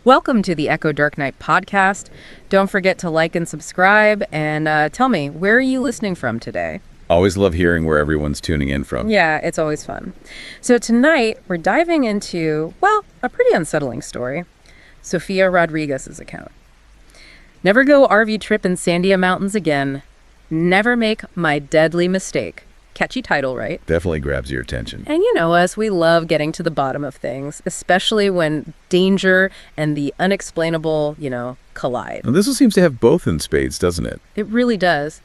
Welcome to the Echo Dark Night podcast. Don't forget to like and subscribe, and tell me, where are you listening from today? Always love hearing where everyone's tuning in from. Yeah, it's always fun. So tonight, we're diving into, well, a pretty unsettling story. Sofia Rodriguez's account. Never go RV trip in Sandia Mountains again. Never make my deadly mistake. Catchy title, right? Definitely grabs your attention. And you know us, we love getting to the bottom of things, especially when danger and the unexplainable, collide. And this one seems to have both in spades, doesn't it? It really does.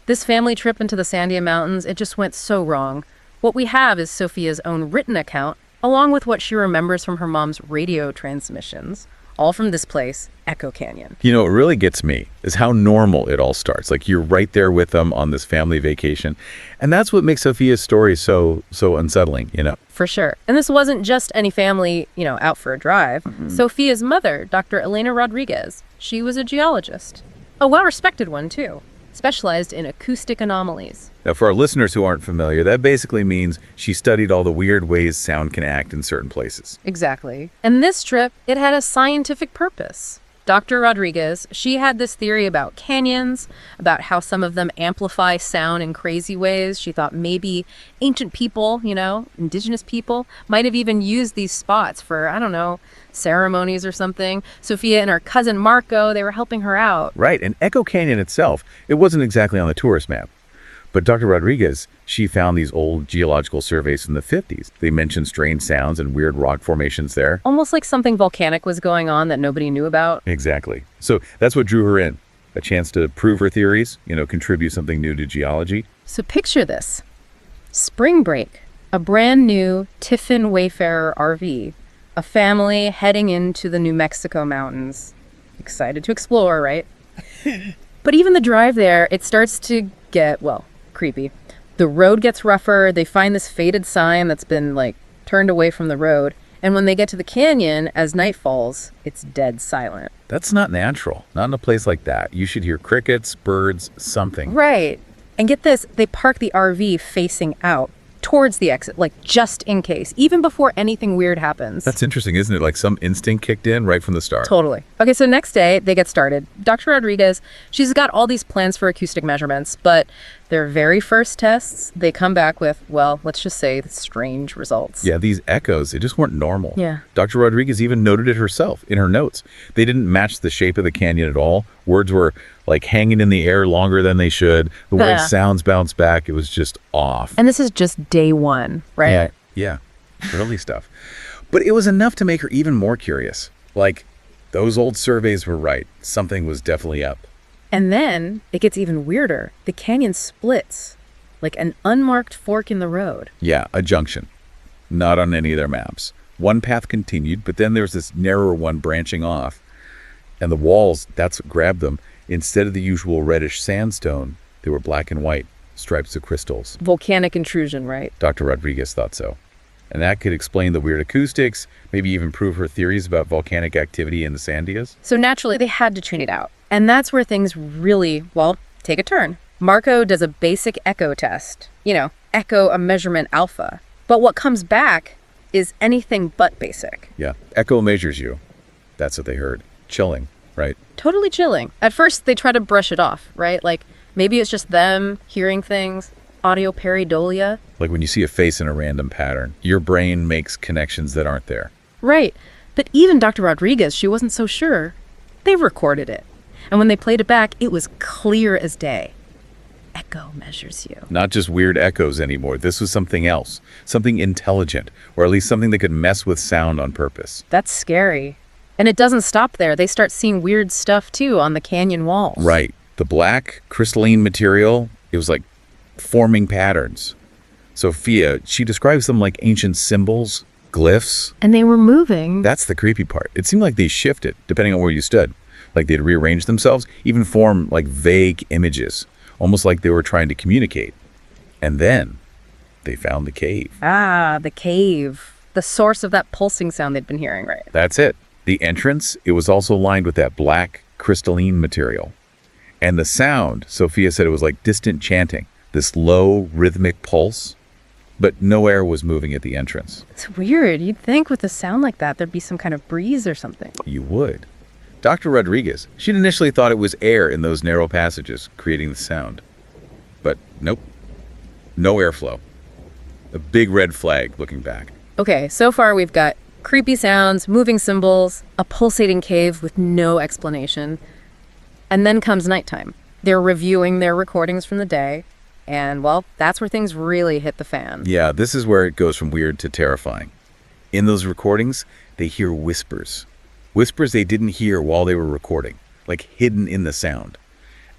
This family trip into the Sandia Mountains, it just went so wrong. What we have is Sofia's own written account, along with what she remembers from her mom's radio transmissions. All from this place, Echo Canyon. You know, what really gets me is how normal it all starts. Like, you're right there with them on this family vacation. And that's what makes Sofia's story so unsettling, For sure. And this wasn't just any family, out for a drive. Sofia's mother, Dr. Elena Rodriguez, she was a geologist. A well-respected one, too. Specialized in acoustic anomalies. Now, for our listeners who aren't familiar, that basically means she studied all the weird ways sound can act in certain places. Exactly. And this trip, it had a scientific purpose. Dr. Rodriguez, she had this theory about canyons, about how some of them amplify sound in crazy ways. She thought maybe ancient people, indigenous people, might have even used these spots for, ceremonies or something. Sofia and her cousin Marco, they were helping her out. Right, and Echo Canyon itself, it wasn't exactly on the tourist map. But Dr. Rodriguez, she found these old geological surveys from the 50s. They mentioned strange sounds and weird rock formations there. Almost like something volcanic was going on that nobody knew about. Exactly. So that's what drew her in. A chance to prove her theories, contribute something new to geology. So picture this. Spring break, a brand new Tiffin Wayfarer RV. A family heading into the New Mexico mountains. Excited to explore, right? But even the drive there, it starts to get, creepy. The road gets rougher. They find this faded sign that's been, turned away from the road. And when they get to the canyon, as night falls, it's dead silent. That's not natural. Not in a place like that. You should hear crickets, birds, something. Right. And get this, they park the RV facing out towards the exit, just in case, even before anything weird happens. That's interesting, isn't it? Like some instinct kicked in right from the start. Totally. Okay, so next day, they get started. Dr. Rodriguez, she's got all these plans for acoustic measurements, but their very first tests, they come back with, let's just say, strange results. Yeah, these echoes, they just weren't normal. Yeah. Dr. Rodriguez even noted it herself in her notes. They didn't match the shape of the canyon at all. Words were hanging in the air longer than they should. The way sounds bounced back, it was just off. And this is just day one, right? Yeah. Early stuff. But it was enough to make her even more curious. Those old surveys were right. Something was definitely up. And then it gets even weirder. The canyon splits, like an unmarked fork in the road. Yeah, a junction. Not on any of their maps. One path continued, but then there's this narrower one branching off. And the walls, that's what grabbed them. Instead of the usual reddish sandstone, they were black and white, stripes of crystals. Volcanic intrusion, right? Dr. Rodriguez thought so. And that could explain the weird acoustics, maybe even prove her theories about volcanic activity in the Sandias. So naturally, they had to tune it out. And that's where things really, take a turn. Marco does a basic echo test. Echo a measurement alpha. But what comes back is anything but basic. Yeah, echo measures you. That's what they heard. Chilling, right? Totally chilling. At first, they try to brush it off, right? Maybe it's just them hearing things. Audio pareidolia. Like when you see a face in a random pattern, your brain makes connections that aren't there. Right. But even Dr. Rodriguez, she wasn't so sure. They recorded it. And when they played it back, it was clear as day. Echo measures you. Not just weird echoes anymore. This was something else. Something intelligent, or at least something that could mess with sound on purpose. That's scary. And it doesn't stop there. They start seeing weird stuff, too, on the canyon walls. Right. The black, crystalline material, it was like forming patterns. Sophia, she describes them like ancient symbols, glyphs. And they were moving. That's the creepy part. It seemed like they shifted, depending on where you stood. Like they'd rearrange themselves, even form vague images, almost like they were trying to communicate. And then they found the cave. Ah, the cave. The source of that pulsing sound they'd been hearing, right? That's it. The entrance, it was also lined with that black, crystalline material. And the sound, Sophia said it was like distant chanting, this low, rhythmic pulse. but no air was moving at the entrance. It's weird. You'd think with a sound like that, there'd be some kind of breeze or something. You would. Dr. Rodriguez, she'd initially thought it was air in those narrow passages creating the sound. But nope. No airflow. A big red flag looking back. Okay, so far we've got creepy sounds, moving symbols, a pulsating cave with no explanation. And then comes nighttime. They're reviewing their recordings from the day. And, well, that's where things really hit the fan. Yeah, this is where it goes from weird to terrifying. In those recordings, they hear whispers. Whispers they didn't hear while they were recording, like hidden in the sound.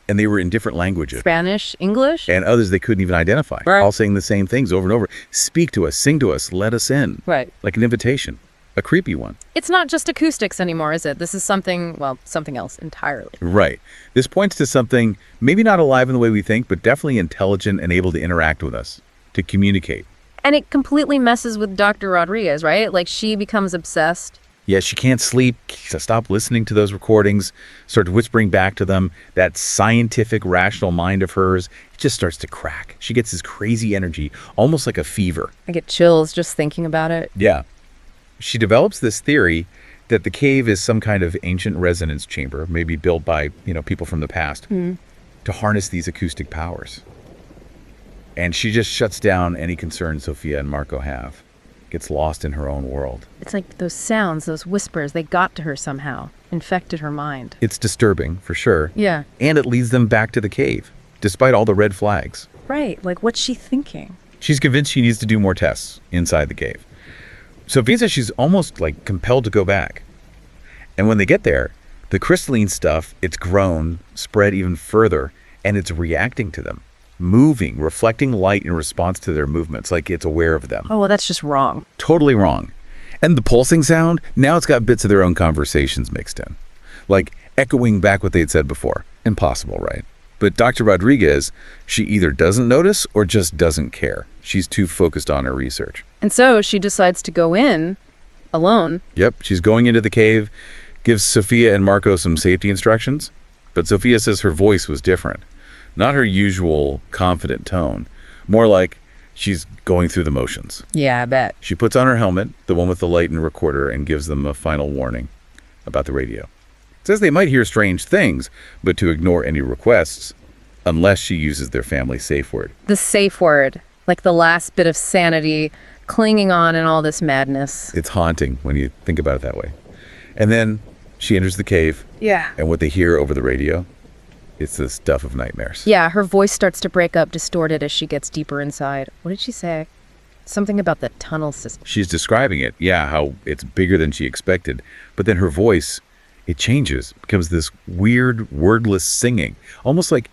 And they were in different languages. Spanish, English? And others they couldn't even identify. Right. All saying the same things over and over. Speak to us, sing to us, let us in. Right. Like an invitation. A creepy one. It's not just acoustics anymore, is it? This is something else entirely. Right. This points to something maybe not alive in the way we think, but definitely intelligent and able to interact with us, to communicate. And it completely messes with Dr. Rodriguez, right? Like, she becomes obsessed. Yeah, she can't sleep, stop listening to those recordings, start whispering back to them. That scientific, rational mind of hers, it just starts to crack. She gets this crazy energy, almost like a fever. I get chills just thinking about it. Yeah. She develops this theory that the cave is some kind of ancient resonance chamber, maybe built by, people from the past, to harness these acoustic powers. And she just shuts down any concern Sophia and Marco have. Gets lost in her own world. It's like those sounds, those whispers, they got to her somehow, infected her mind. It's disturbing, for sure. Yeah. And it leads them back to the cave, despite all the red flags. Right, like what's she thinking? She's convinced she needs to do more tests inside the cave. Sophia says she's almost compelled to go back. And when they get there, the crystalline stuff, it's grown, spread even further, and it's reacting to them. Moving, reflecting light in response to their movements, like it's aware of them. Oh, well, that's just wrong. Totally wrong. And the pulsing sound, now it's got bits of their own conversations mixed in. Like echoing back what they'd said before. Impossible, right? But Dr. Rodriguez, she either doesn't notice or just doesn't care. She's too focused on her research. And so she decides to go in alone. Yep, she's going into the cave, gives Sophia and Marco some safety instructions. But Sophia says her voice was different. Not her usual confident tone. More like she's going through the motions. Yeah, I bet. She puts on her helmet, the one with the light and recorder, and gives them a final warning about the radio. Says they might hear strange things, but to ignore any requests, unless she uses their family safe word. The safe word, like the last bit of sanity, clinging on in all this madness. It's haunting when you think about it that way. And then she enters the cave. Yeah. And what they hear over the radio, it's the stuff of nightmares. Yeah, her voice starts to break up, distorted as she gets deeper inside. What did she say? Something about the tunnel system. She's describing it, how it's bigger than she expected. But then her voice, it changes, becomes this weird, wordless singing. Almost like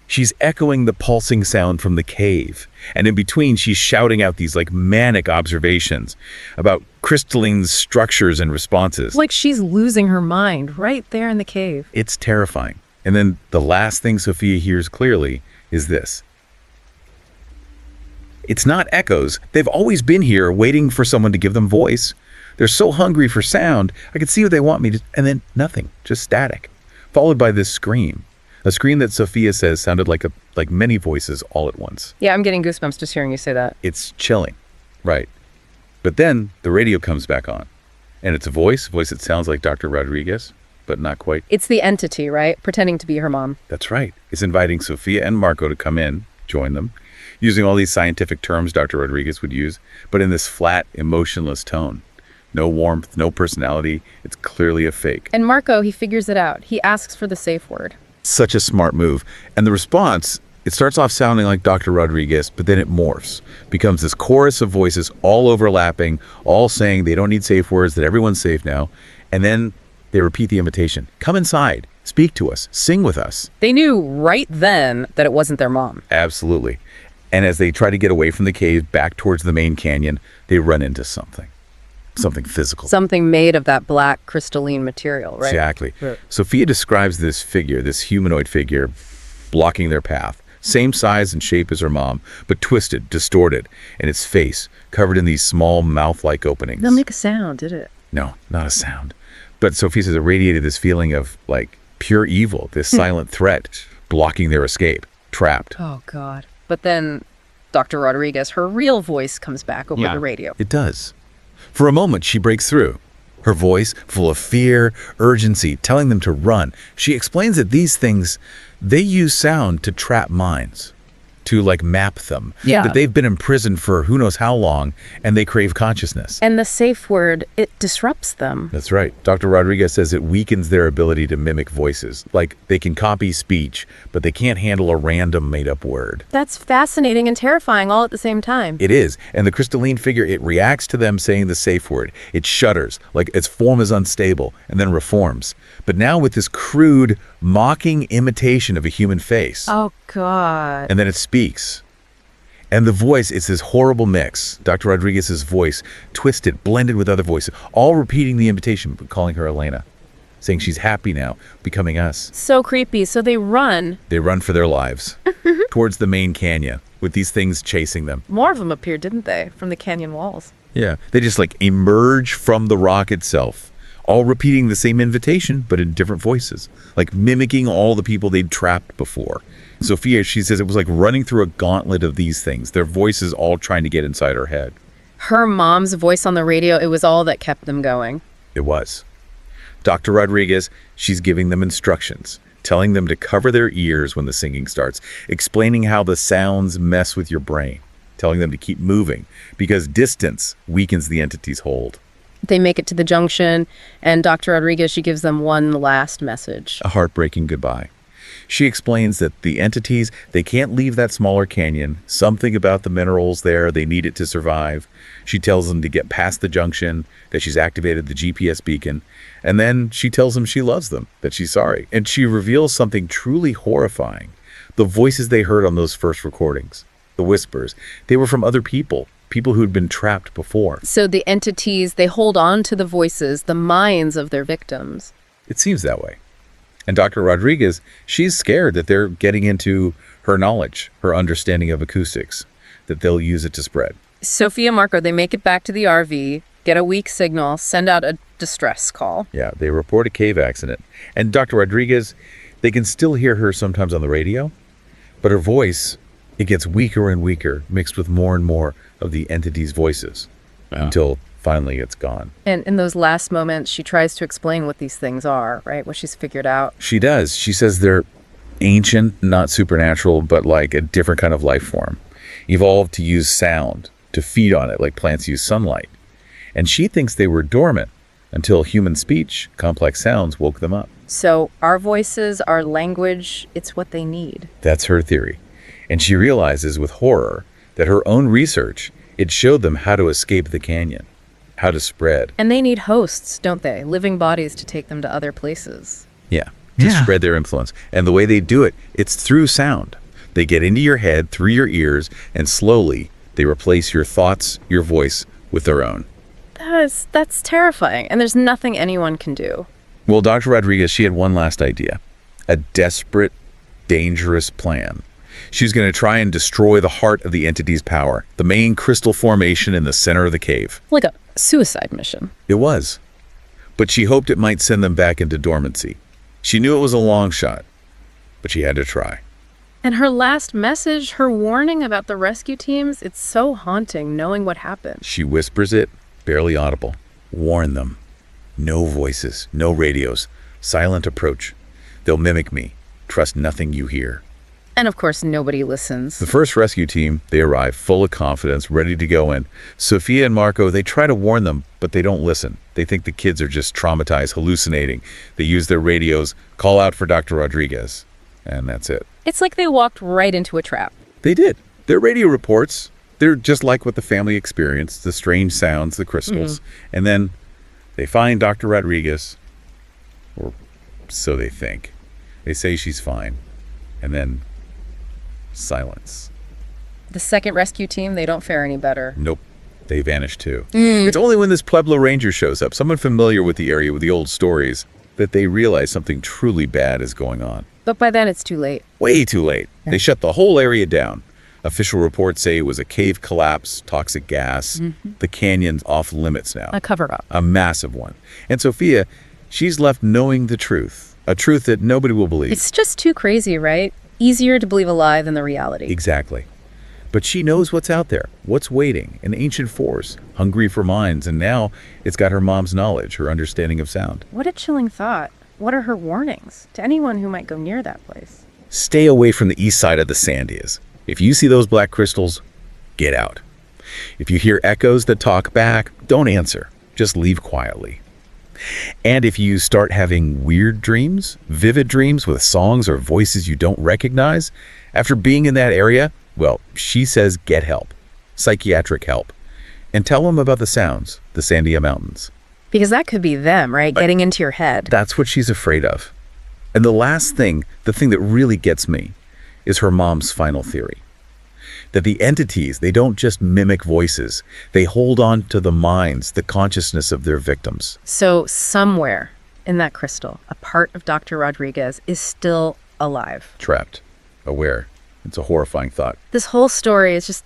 she's echoing the pulsing sound from the cave. And in between, she's shouting out these manic observations about crystalline structures and responses. Like she's losing her mind right there in the cave. It's terrifying. And then the last thing Sophia hears clearly is this. It's not echoes. They've always been here waiting for someone to give them voice. They're so hungry for sound. I can see what they want me to, and then nothing, just static, followed by this scream. A scream that Sophia says sounded like many voices all at once. Yeah, I'm getting goosebumps just hearing you say that. It's chilling, right? But then the radio comes back on, and it's a voice that sounds like Dr. Rodriguez, but not quite. It's the entity, right? Pretending to be her mom. That's right. It's inviting Sophia and Marco to come in, join them, using all these scientific terms Dr. Rodriguez would use, but in this flat, emotionless tone. No warmth, no personality. It's clearly a fake. And Marco, he figures it out. He asks for the safe word. Such a smart move. And the response, it starts off sounding like Dr. Rodriguez, but then it morphs. Becomes this chorus of voices all overlapping, all saying they don't need safe words, that everyone's safe now. And then they repeat the invitation. Come inside. Speak to us. Sing with us. They knew right then that it wasn't their mom. Absolutely. And as they try to get away from the cave back towards the main canyon, they run into something physical. Something made of that black crystalline material, right? Exactly. Right. Sophia describes this figure, this humanoid figure, blocking their path. Same size and shape as her mom, but twisted, distorted, and its face covered in these small mouth-like openings. Didn't make a sound, did it? No, not a sound. But Sophia says it radiated this feeling of pure evil, this silent threat, blocking their escape, trapped. Oh, God. But then Dr. Rodriguez, her real voice comes back over the radio. It does. For a moment, she breaks through. Her voice, full of fear, urgency, telling them to run. She explains that these things, they use sound to trap minds, to map them. Yeah. That they've been imprisoned for who knows how long, and they crave consciousness. And the safe word, it disrupts them. That's right. Dr. Rodriguez says it weakens their ability to mimic voices. They can copy speech, but they can't handle a random made-up word. That's fascinating and terrifying all at the same time. It is. And the crystalline figure, it reacts to them saying the safe word. It shudders, like its form is unstable, and then reforms. But now with this crude, mocking imitation of a human face. Oh, God. And then it speaks. And the voice, it's this horrible mix. Dr. Rodriguez's voice, twisted, blended with other voices, all repeating the invitation, but calling her Elena, saying she's happy now, becoming us. So creepy. So they run. They run for their lives towards the main canyon, with these things chasing them. More of them appeared, didn't they, from the canyon walls? Yeah, they just emerge from the rock itself, all repeating the same invitation, but in different voices, mimicking all the people they'd trapped before. Sophia, she says it was like running through a gauntlet of these things, their voices all trying to get inside her head. Her mom's voice on the radio, it was all that kept them going. It was. Dr. Rodriguez, she's giving them instructions, telling them to cover their ears when the singing starts, explaining how the sounds mess with your brain, telling them to keep moving, because distance weakens the entity's hold. They make it to the junction, and Dr. Rodriguez, she gives them one last message. A heartbreaking goodbye. She explains that the entities, they can't leave that smaller canyon. Something about the minerals there, they need it to survive. She tells them to get past the junction, that she's activated the GPS beacon. And then she tells them she loves them, that she's sorry. And she reveals something truly horrifying. The voices they heard on those first recordings, the whispers, they were from other people who had been trapped before. So the entities, they hold on to the voices, the minds of their victims. It seems that way. And Dr. Rodriguez, she's scared that they're getting into her knowledge, her understanding of acoustics, that they'll use it to spread. Sophia and Marco, they make it back to the RV, get a weak signal, send out a distress call. Yeah, they report a cave accident. And Dr. Rodriguez, they can still hear her sometimes on the radio, but her voice, it gets weaker and weaker, mixed with more and more of the entity's voices, until finally it's gone. And in those last moments, she tries to explain what these things are, right? What she's figured out. She does. She says they're ancient, not supernatural, but like a different kind of life form. Evolved to use sound, to feed on it like plants use sunlight. And she thinks they were dormant until human speech, complex sounds, woke them up. So our voices, our language, it's what they need. That's her theory. And she realizes with horror that her own research, it showed them how to escape the canyon, how to spread. And they need hosts, don't they? Living bodies to take them to other places. Yeah, to spread their influence. And the way they do it, it's through sound. They get into your head, through your ears, and slowly they replace your thoughts, your voice, with their own. That's terrifying. And there's nothing anyone can do. Well, Dr. Rodriguez, she had one last idea. A desperate, dangerous plan. She was going to try and destroy the heart of the entity's power, the main crystal formation in the center of the cave. Like a suicide mission. It was. But she hoped it might send them back into dormancy. She knew it was a long shot, but she had to try. And her last message, her warning about the rescue teams, it's so haunting knowing what happened. She whispers it, barely audible. Warn them. No voices, no radios. Silent approach. They'll mimic me. Trust nothing you hear. And of course, nobody listens. The first rescue team, they arrive full of confidence, ready to go in. Sophia and Marco, they try to warn them, but they don't listen. They think the kids are just traumatized, hallucinating. They use their radios, call out for Dr. Rodriguez, and that's it. It's like they walked right into a trap. They did. Their radio reports, they're just like what the family experienced, the strange sounds, the crystals. And then they find Dr. Rodriguez, or so they think. They say she's fine. And then silence. The second rescue team, they don't fare any better. Nope. They vanish too. It's only when this Pueblo Ranger shows up, someone familiar with the area with the old stories, that they realize something truly bad is going on. But by then, it's too late. Way too late. They shut the whole area down. Official reports say it was a cave collapse, toxic gas. The canyon's off limits now. A cover-up. A massive one. And Sophia, she's left knowing the truth. A truth that nobody will believe. It's just too crazy, right? Easier to believe a lie than the reality. Exactly. But she knows what's out there, what's waiting, an ancient force, hungry for minds, and now it's got her mom's knowledge, her understanding of sound. What a chilling thought. What are her warnings to anyone who might go near that place? Stay away from the east side of the Sandias. If you see those black crystals, get out. If you hear echoes that talk back, don't answer. Just leave quietly. And if you start having weird dreams, vivid dreams with songs or voices you don't recognize, after being in that area, well, she says get help, psychiatric help, and tell them about the sounds, the Sandia Mountains. Because that could be them, right? Getting into your head. That's what she's afraid of. And the last thing, the thing that really gets me, is her mom's final theory. That the entities, they don't just mimic voices. They hold on to the minds, the consciousness of their victims. So somewhere in that crystal, a part of Dr. Rodriguez is still alive. Trapped. Aware. It's a horrifying thought. This whole story is just,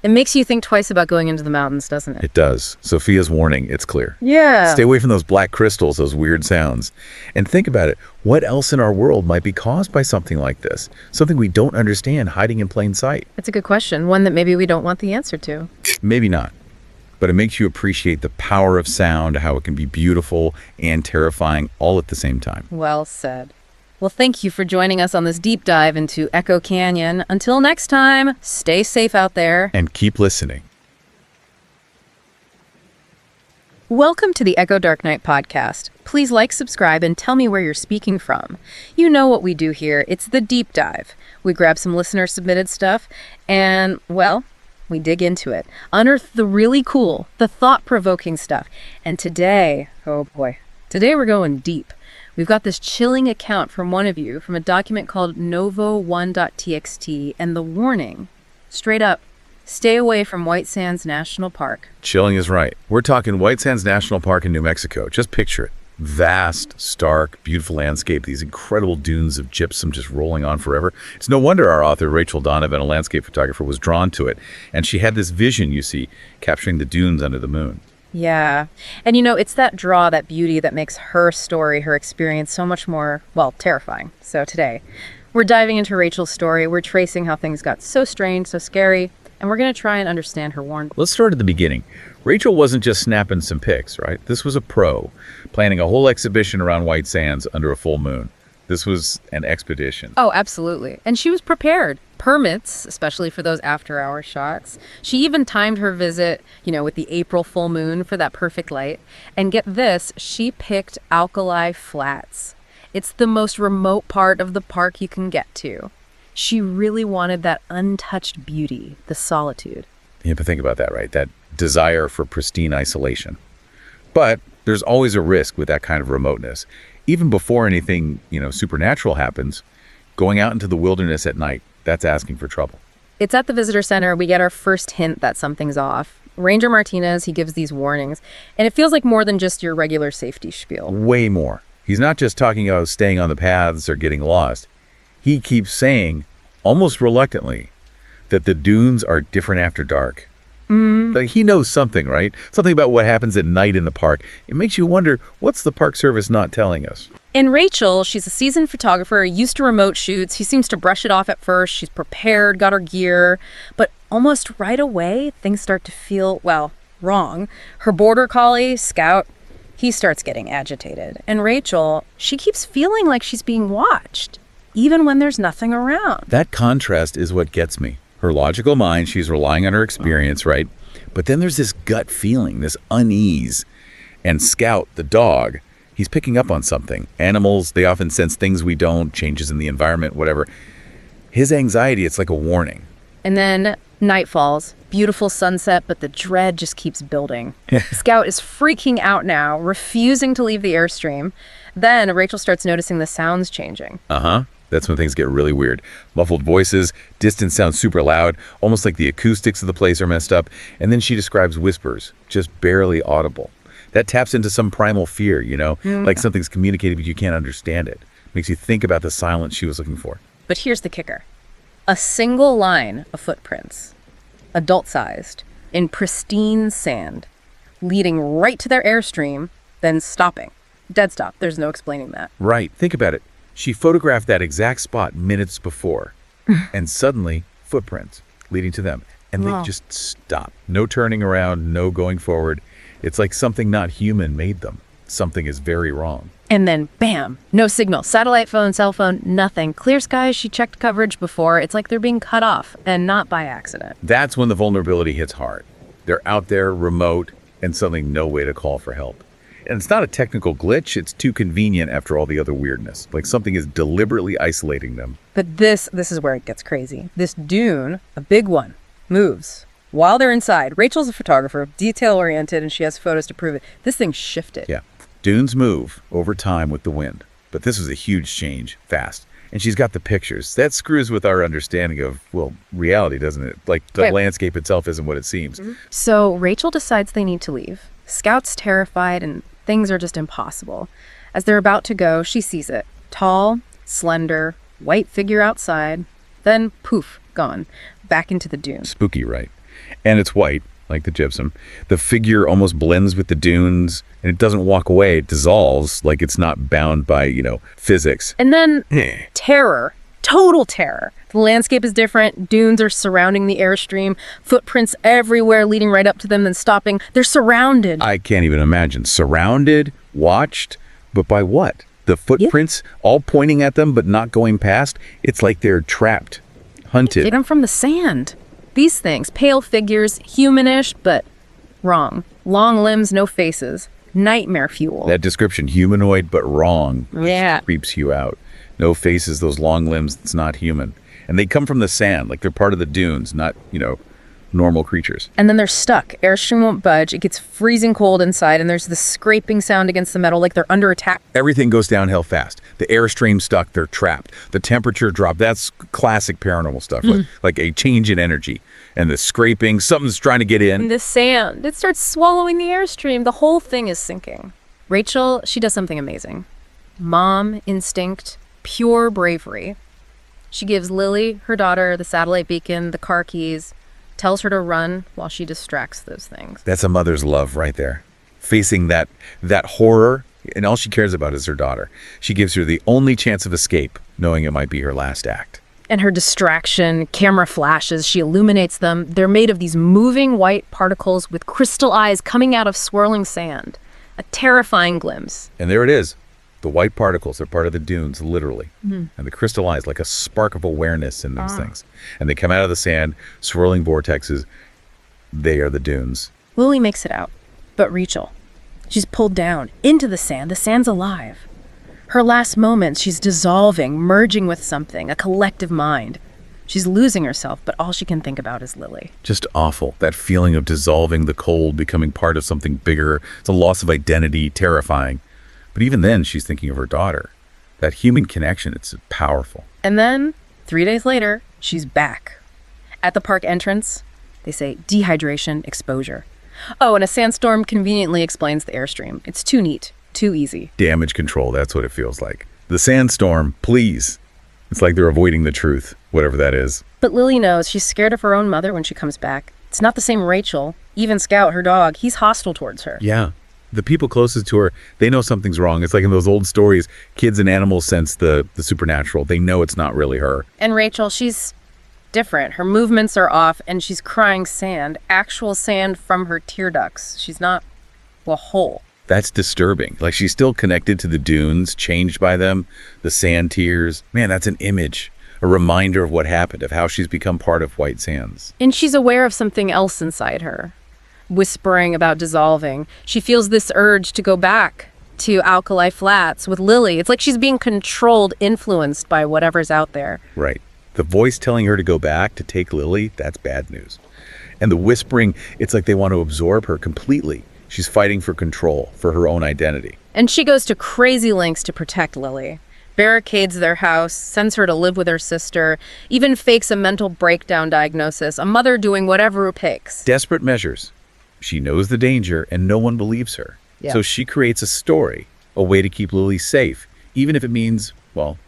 it makes you think twice about going into the mountains, doesn't it? It does. Sophia's warning, it's clear. Yeah. Stay away from those black crystals, those weird sounds. And think about it. What else in our world might be caused by something like this? Something we don't understand hiding in plain sight? It's a good question. One that maybe we don't want the answer to. Maybe not. But it makes you appreciate the power of sound, how it can be beautiful and terrifying all at the same time. Well said. Well, thank you for joining us on this deep dive into Echo Canyon. Until next time, stay safe out there. And keep listening. Welcome to the Echo Dark Night podcast. Please like, subscribe, and tell me where you're speaking from. You know what we do here. It's the deep dive. We grab some listener-submitted stuff and, well, we dig into it. Unearth the really cool, the thought-provoking stuff. And today, oh boy, today we're going deep. We've got this chilling account from one of you from a document called novo1.txt, and the warning, straight up, stay away from White Sands National Park. Chilling is right. We're talking White Sands National Park in New Mexico. Just picture it. Vast, stark, beautiful landscape, these incredible dunes of gypsum just rolling on forever. It's no wonder our author, Rachel Donovan, a landscape photographer, was drawn to it. And she had this vision, you see, capturing the dunes under the moon. Yeah. And you know, it's that draw, that beauty that makes her story, her experience so much more, well, terrifying. So today, we're diving into Rachel's story. We're tracing how things got so strange, so scary, and we're going to try and understand her warning. Let's start at the beginning. Rachel wasn't just snapping some pics, right? This was a pro, planning a whole exhibition around White Sands under a full moon. This was an expedition. Oh, absolutely. And she was prepared. Permits, especially for those after-hour shots. She even timed her visit, with the April full moon for that perfect light. And get this, she picked Alkali Flats. It's the most remote part of the park you can get to. She really wanted that untouched beauty, the solitude. You have to think about that, right? That desire for pristine isolation. But there's always a risk with that kind of remoteness. Even before anything, supernatural happens, going out into the wilderness at night, that's asking for trouble. It's at the visitor center we get our first hint that something's off. Ranger Martinez, he gives these warnings, and it feels like more than just your regular safety spiel. Way more. He's not just talking about staying on the paths or getting lost. He keeps saying, almost reluctantly, that the dunes are different after dark. Like he knows something, right? Something about what happens at night in the park. It makes you wonder, what's the Park Service not telling us? And Rachel, she's a seasoned photographer, used to remote shoots. He seems to brush it off at first. She's prepared, got her gear. But almost right away, things start to feel, wrong. Her border collie, Scout, he starts getting agitated. And Rachel, she keeps feeling like she's being watched, even when there's nothing around. That contrast is what gets me. Her logical mind, she's relying on her experience, right? But then there's this gut feeling, this unease. And Scout, the dog, he's picking up on something. Animals, they often sense things we don't, changes in the environment, whatever. His anxiety, it's like a warning. And then night falls, beautiful sunset, but the dread just keeps building. Scout is freaking out now, refusing to leave the Airstream. Then Rachel starts noticing the sounds changing. That's when things get really weird. Muffled voices, distant sounds super loud, almost like the acoustics of the place are messed up. And then she describes whispers, just barely audible. That taps into some primal fear, like something's communicated but you can't understand it. Makes you think about the silence she was looking for. But here's the kicker. A single line of footprints, adult-sized, in pristine sand, leading right to their Airstream, then stopping. Dead stop. There's no explaining that. Right. Think about it. She photographed that exact spot minutes before. And suddenly, footprints. leading to them. And Wow. they just stop. No turning around, no going forward. It's like something not human made them. Something is very wrong. And then, bam, no signal. Satellite phone, cell phone, nothing. Clear skies, she checked coverage before. It's like they're being cut off, and not by accident. That's when the vulnerability hits hard. They're out there, remote, and suddenly no way to call for help. And it's not a technical glitch, it's too convenient after all the other weirdness. Like something is deliberately isolating them. But this is where it gets crazy. This dune, a big one, moves. While they're inside, Rachel's a photographer, detail-oriented, and she has photos to prove it. This thing shifted. Yeah. Dunes move over time with the wind. But this was a huge change, fast. And she's got the pictures. That screws with our understanding of, well, reality, doesn't it? Like the Right. landscape itself isn't what it seems. So Rachel decides they need to leave. Scout's terrified and things are just impossible. As they're about to go, she sees it. Tall, slender, white figure outside. Then, poof, gone. Back into the dune. Spooky, right? And it's white, like the gypsum. The figure almost blends with the dunes, and it doesn't walk away. It dissolves like it's not bound by, physics. And then, terror. Total terror. The landscape is different. Dunes are surrounding the airstream. Footprints everywhere leading right up to them, then stopping. They're surrounded. I can't even imagine. Surrounded, watched, but by what? The footprints all pointing at them but not going past? It's like they're trapped, hunted. Get them from the sand. These things, pale figures, humanish, but wrong. Long limbs, no faces. Nightmare fuel. That description, humanoid but wrong, Yeah. creeps you out. No faces, those long limbs, it's not human. And they come from the sand, like they're part of the dunes, not, normal creatures. And then they're stuck. Airstream won't budge. It gets freezing cold inside, and there's this scraping sound against the metal like they're under attack. Everything goes downhill fast. The airstream's stuck, they're trapped. The temperature dropped. That's classic paranormal stuff, like a change in energy. And the scraping, something's trying to get in. And the sand, it starts swallowing the airstream. The whole thing is sinking. Rachel, she does something amazing. Mom instinct, pure bravery. She gives Lily, her daughter, the satellite beacon, the car keys, tells her to run while she distracts those things. That's a mother's love right there. Facing that horror, and all she cares about is her daughter. She gives her the only chance of escape, knowing it might be her last act. And her distraction, camera flashes, she illuminates them. They're made of these moving white particles with crystal eyes coming out of swirling sand. A terrifying glimpse. And there it is. The white particles are part of the dunes, literally. And the crystal eyes, like a spark of awareness in those things. And they come out of the sand, swirling vortexes. They are the dunes. Lily makes it out. But Rachel, she's pulled down into the sand. The sand's alive. Her last moments, she's dissolving, merging with something, a collective mind. She's losing herself, but all she can think about is Lily. Just awful. That feeling of dissolving, the cold, becoming part of something bigger. It's a loss of identity, terrifying. But even then, she's thinking of her daughter. That human connection, it's powerful. And then, 3 days later, she's back. At the park entrance, they say dehydration, exposure. Oh, and a sandstorm conveniently explains the airstream. It's too neat, too easy. Damage control, that's what it feels like. The sandstorm, please. It's like they're avoiding the truth, whatever that is. But Lily knows she's scared of her own mother when she comes back. It's not the same Rachel. Even Scout, her dog, he's hostile towards her. Yeah. The people closest to her, they know something's wrong. It's like in those old stories, kids and animals sense the supernatural. They know it's not really her. And Rachel, she's different. Her movements are off, and she's crying sand. Actual sand from her tear ducts. She's not, whole. That's disturbing. Like she's still connected to the dunes, changed by them, the sand tears. Man, that's an image, a reminder of what happened, of how she's become part of White Sands. And she's aware of something else inside her. Whispering about dissolving. She feels this urge to go back to Alkali Flats with Lily. It's like she's being controlled, influenced by whatever's out there. Right. The voice telling her to go back, to take Lily, that's bad news. And the whispering, it's like they want to absorb her completely. She's fighting for control, for her own identity. And she goes to crazy lengths to protect Lily. Barricades their house, sends her to live with her sister, even fakes a mental breakdown diagnosis, a mother doing whatever it takes. Desperate measures. She knows the danger and no one believes her. Yeah. So she creates a story, a way to keep Lily safe, even if it means,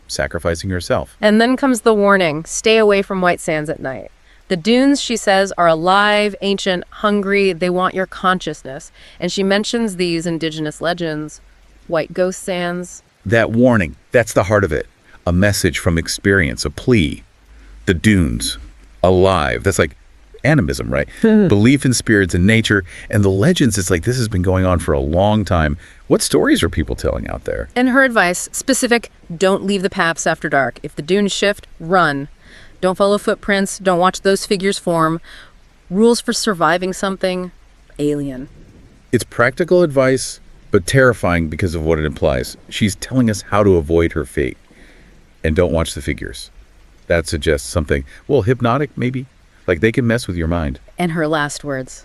sacrificing herself. And then comes the warning, stay away from White Sands at night. The dunes, she says, are alive, ancient, hungry. They want your consciousness. And she mentions these indigenous legends, white ghost sands. That warning, that's the heart of it. A message from experience, a plea. The dunes, alive. That's like animism, right? Belief in spirits and nature. And the legends, it's like this has been going on for a long time. What stories are people telling out there? And her advice, specific, don't leave the paths after dark. If the dunes shift, run. Don't follow footprints. Don't watch those figures form. Rules for surviving something alien. It's practical advice, but terrifying because of what it implies. She's telling us how to avoid her fate. And don't watch the figures. That suggests something, well, hypnotic maybe? Like they can mess with your mind. And her last words.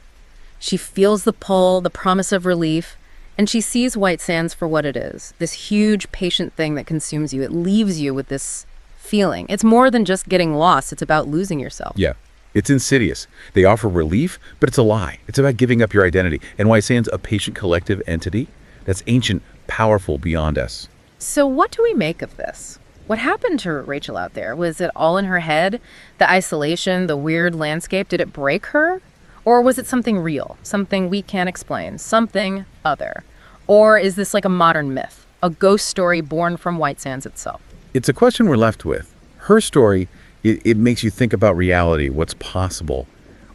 She feels the pull, the promise of relief, and she sees White Sands for what it is. This huge, patient thing that consumes you. It leaves you with this feeling. It's more than just getting lost. It's about losing yourself. Yeah, it's insidious. They offer relief, but it's a lie. It's about giving up your identity. And White Sands, a patient collective entity that's ancient, powerful beyond us. So what do we make of this? What happened to Rachel out there? Was it all in her head? The isolation, the weird landscape, did it break her? Or was it something real, something we can't explain, something other? Or is this like a modern myth, a ghost story born from White Sands itself? It's a question we're left with. Her story, it makes you think about reality, what's possible.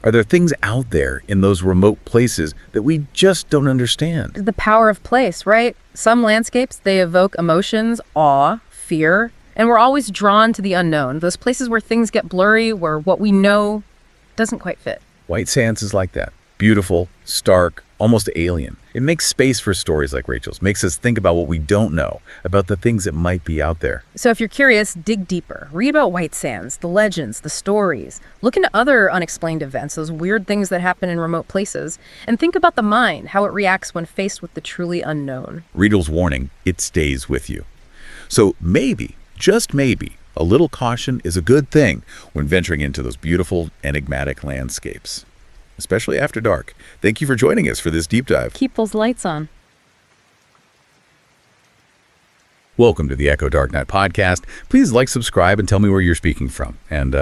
Are there things out there in those remote places that we just don't understand? The power of place, right? Some landscapes, they evoke emotions, awe, fear, and we're always drawn to the unknown, those places where things get blurry, where what we know doesn't quite fit. White Sands is like that. Beautiful, stark, almost alien. It makes space for stories like Rachel's, makes us think about what we don't know, about the things that might be out there. So if you're curious, dig deeper. Read about White Sands, the legends, the stories. Look into other unexplained events, those weird things that happen in remote places. And think about the mind, how it reacts when faced with the truly unknown. Riedel's warning, it stays with you. So maybe, just maybe, a little caution is a good thing when venturing into those beautiful, enigmatic landscapes, especially after dark. Thank you for joining us for this deep dive. Keep those lights on. Welcome to the Echo Dark Night podcast. Please like, subscribe, and tell me where you're speaking from. And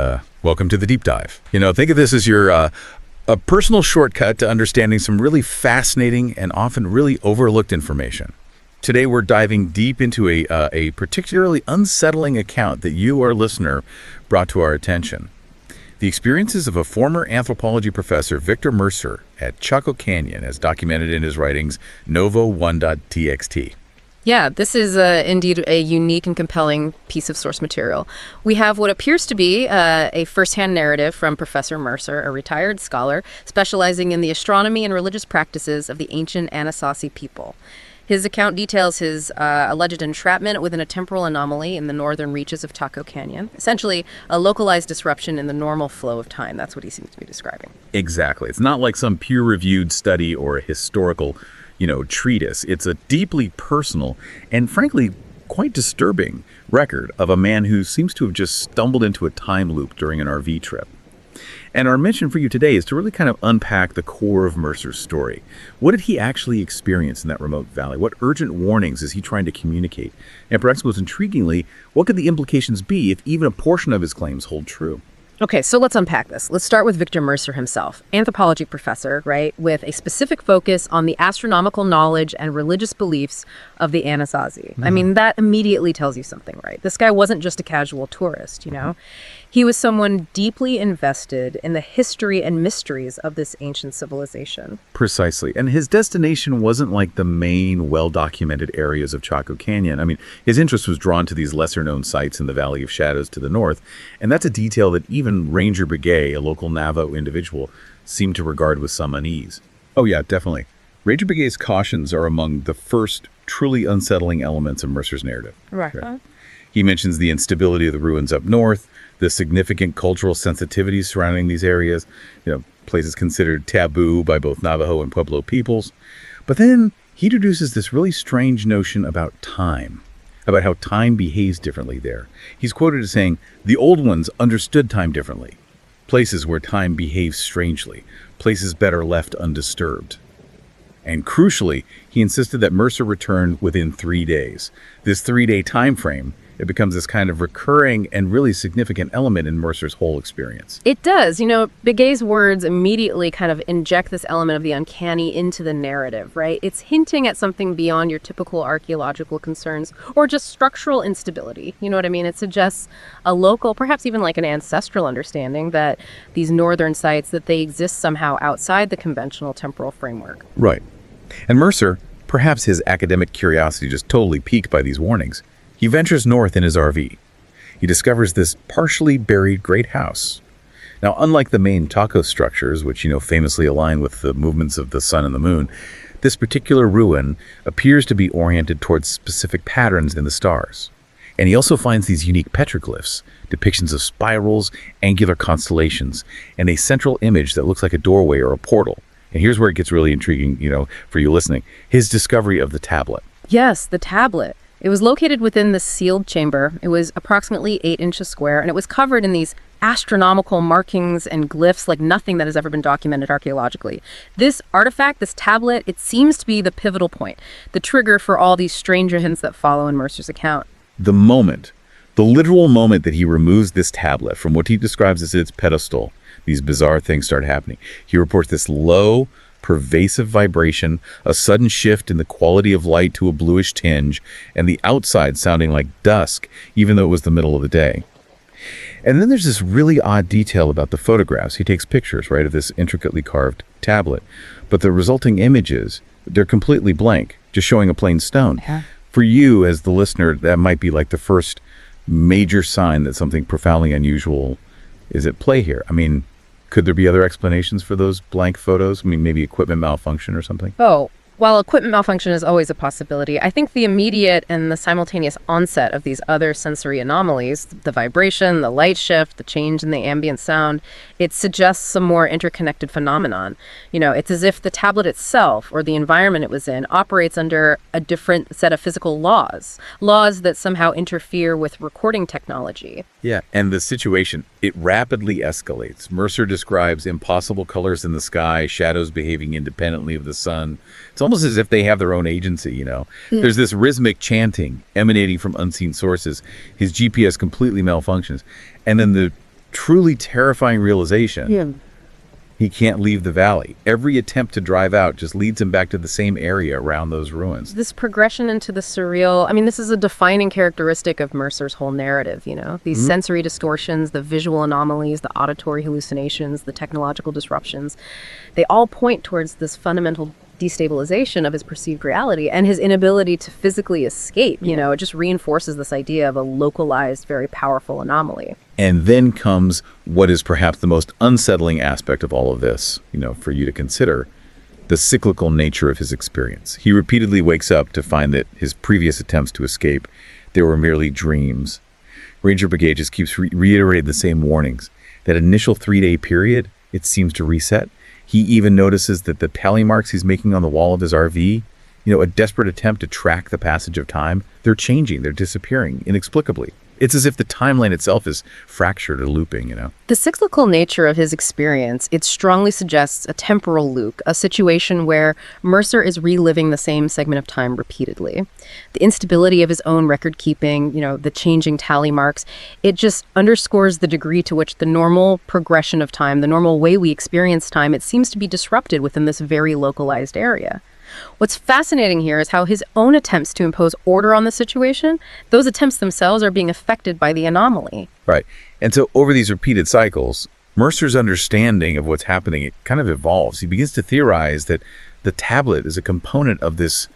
welcome to the deep dive. Think of this as your a personal shortcut to understanding some really fascinating and often really overlooked information. Today, we're diving deep into a particularly unsettling account that you, our listener, brought to our attention. The experiences of a former anthropology professor, Victor Mercer, at Chaco Canyon, as documented in his writings, Novo1.txt. Yeah, this is indeed a unique and compelling piece of source material. We have what appears to be a first-hand narrative from Professor Mercer, a retired scholar specializing in the astronomy and religious practices of the ancient Anasazi people. His account details his alleged entrapment within a temporal anomaly in the northern reaches of Chaco Canyon. Essentially, a localized disruption in the normal flow of time. That's what he seems to be describing. Exactly. It's not like some peer-reviewed study or a historical, treatise. It's a deeply personal and, frankly, quite disturbing record of a man who seems to have just stumbled into a time loop during an RV trip. And our mission for you today is to really kind of unpack the core of Mercer's story. What did he actually experience in that remote valley? What urgent warnings is he trying to communicate? And perhaps most intriguingly, what could the implications be if even a portion of his claims hold true? Okay, so let's unpack this. Let's start with Victor Mercer himself, anthropology professor, right, with a specific focus on the astronomical knowledge and religious beliefs of the Anasazi. I mean, that immediately tells you something, right? This guy wasn't just a casual tourist, He was someone deeply invested in the history and mysteries of this ancient civilization. Precisely. And his destination wasn't like the main, well-documented areas of Chaco Canyon. I mean, his interest was drawn to these lesser-known sites in the Valley of Shadows to the north. And that's a detail that even Ranger Begay, a local Navajo individual, seemed to regard with some unease. Oh yeah, definitely. Ranger Begay's cautions are among the first truly unsettling elements of Mercer's narrative. Right. He mentions the instability of the ruins up north, the significant cultural sensitivities surrounding these areas, places considered taboo by both Navajo and Pueblo peoples. But then he introduces this really strange notion about time, about how time behaves differently there. He's quoted as saying, "The old ones understood time differently. Places where time behaves strangely, places better left undisturbed." And crucially, he insisted that Mercer returned within 3 days. This 3-day time frame It becomes this kind of recurring and really significant element in Mercer's whole experience. It does. Begay's words immediately kind of inject this element of the uncanny into the narrative, right? It's hinting at something beyond your typical archaeological concerns or just structural instability. You know what I mean? It suggests a local, perhaps even like an ancestral understanding that these northern sites, that they exist somehow outside the conventional temporal framework. Right. And Mercer, perhaps his academic curiosity just totally piqued by these warnings, he ventures north in his RV. He discovers this partially buried great house. Now, unlike the main taco structures, which, famously align with the movements of the sun and the moon, this particular ruin appears to be oriented towards specific patterns in the stars. And he also finds these unique petroglyphs, depictions of spirals, angular constellations, and a central image that looks like a doorway or a portal. And here's where it gets really intriguing, for you listening. His discovery of the tablet. Yes, the tablet. It was located within the sealed chamber. It was approximately 8 inches square, and it was covered in these astronomical markings and glyphs like nothing that has ever been documented archaeologically. This artifact, this tablet, it seems to be the pivotal point, the trigger for all these strange hints that follow in Mercer's account. The literal moment that he removes this tablet from what he describes as its pedestal, these bizarre things start happening. He reports this low, pervasive vibration, a sudden shift in the quality of light to a bluish tinge, and the outside sounding like dusk, even though it was the middle of the day. And then there's this really odd detail about the photographs. He takes pictures, right, of this intricately carved tablet. But the resulting images, they're completely blank, just showing a plain stone. Yeah. For you, as the listener, that might be like the first major sign that something profoundly unusual is at play here. I mean, could there be other explanations for those blank photos? I mean, maybe equipment malfunction or something? Oh, while equipment malfunction is always a possibility, I think the immediate and the simultaneous onset of these other sensory anomalies, the vibration, the light shift, the change in the ambient sound, it suggests some more interconnected phenomenon. It's as if the tablet itself or the environment it was in operates under a different set of physical laws that somehow interfere with recording technology. Yeah, and the situation, it rapidly escalates. Mercer describes impossible colors in the sky, shadows behaving independently of the sun. It's almost as if they have their own agency, Yeah. There's this rhythmic chanting emanating from unseen sources. His GPS completely malfunctions. And then the truly terrifying realization, he can't leave the valley. Every attempt to drive out just leads him back to the same area around those ruins. This progression into the surreal, this is a defining characteristic of Mercer's whole narrative, These sensory distortions, the visual anomalies, the auditory hallucinations, the technological disruptions, they all point towards this fundamental destabilization of his perceived reality and his inability to physically escape. It just reinforces this idea of a localized, very powerful anomaly. And then comes what is perhaps the most unsettling aspect of all of this, for you to consider, the cyclical nature of his experience. He repeatedly wakes up to find that his previous attempts to escape, they were merely dreams. Ranger Begay just keeps reiterating the same warnings. That initial 3-day period, it seems to reset. He even notices that the tally marks he's making on the wall of his RV, a desperate attempt to track the passage of time, they're changing, they're disappearing inexplicably. It's as if the timeline itself is fractured or looping, The cyclical nature of his experience, it strongly suggests a temporal loop, a situation where Mercer is reliving the same segment of time repeatedly. The instability of his own record keeping, the changing tally marks, it just underscores the degree to which the normal progression of time, the normal way we experience time, it seems to be disrupted within this very localized area. What's fascinating here is how his own attempts to impose order on the situation, those attempts themselves are being affected by the anomaly. Right. And so over these repeated cycles, Mercer's understanding of what's happening, it kind of evolves. He begins to theorize that the tablet is a component of this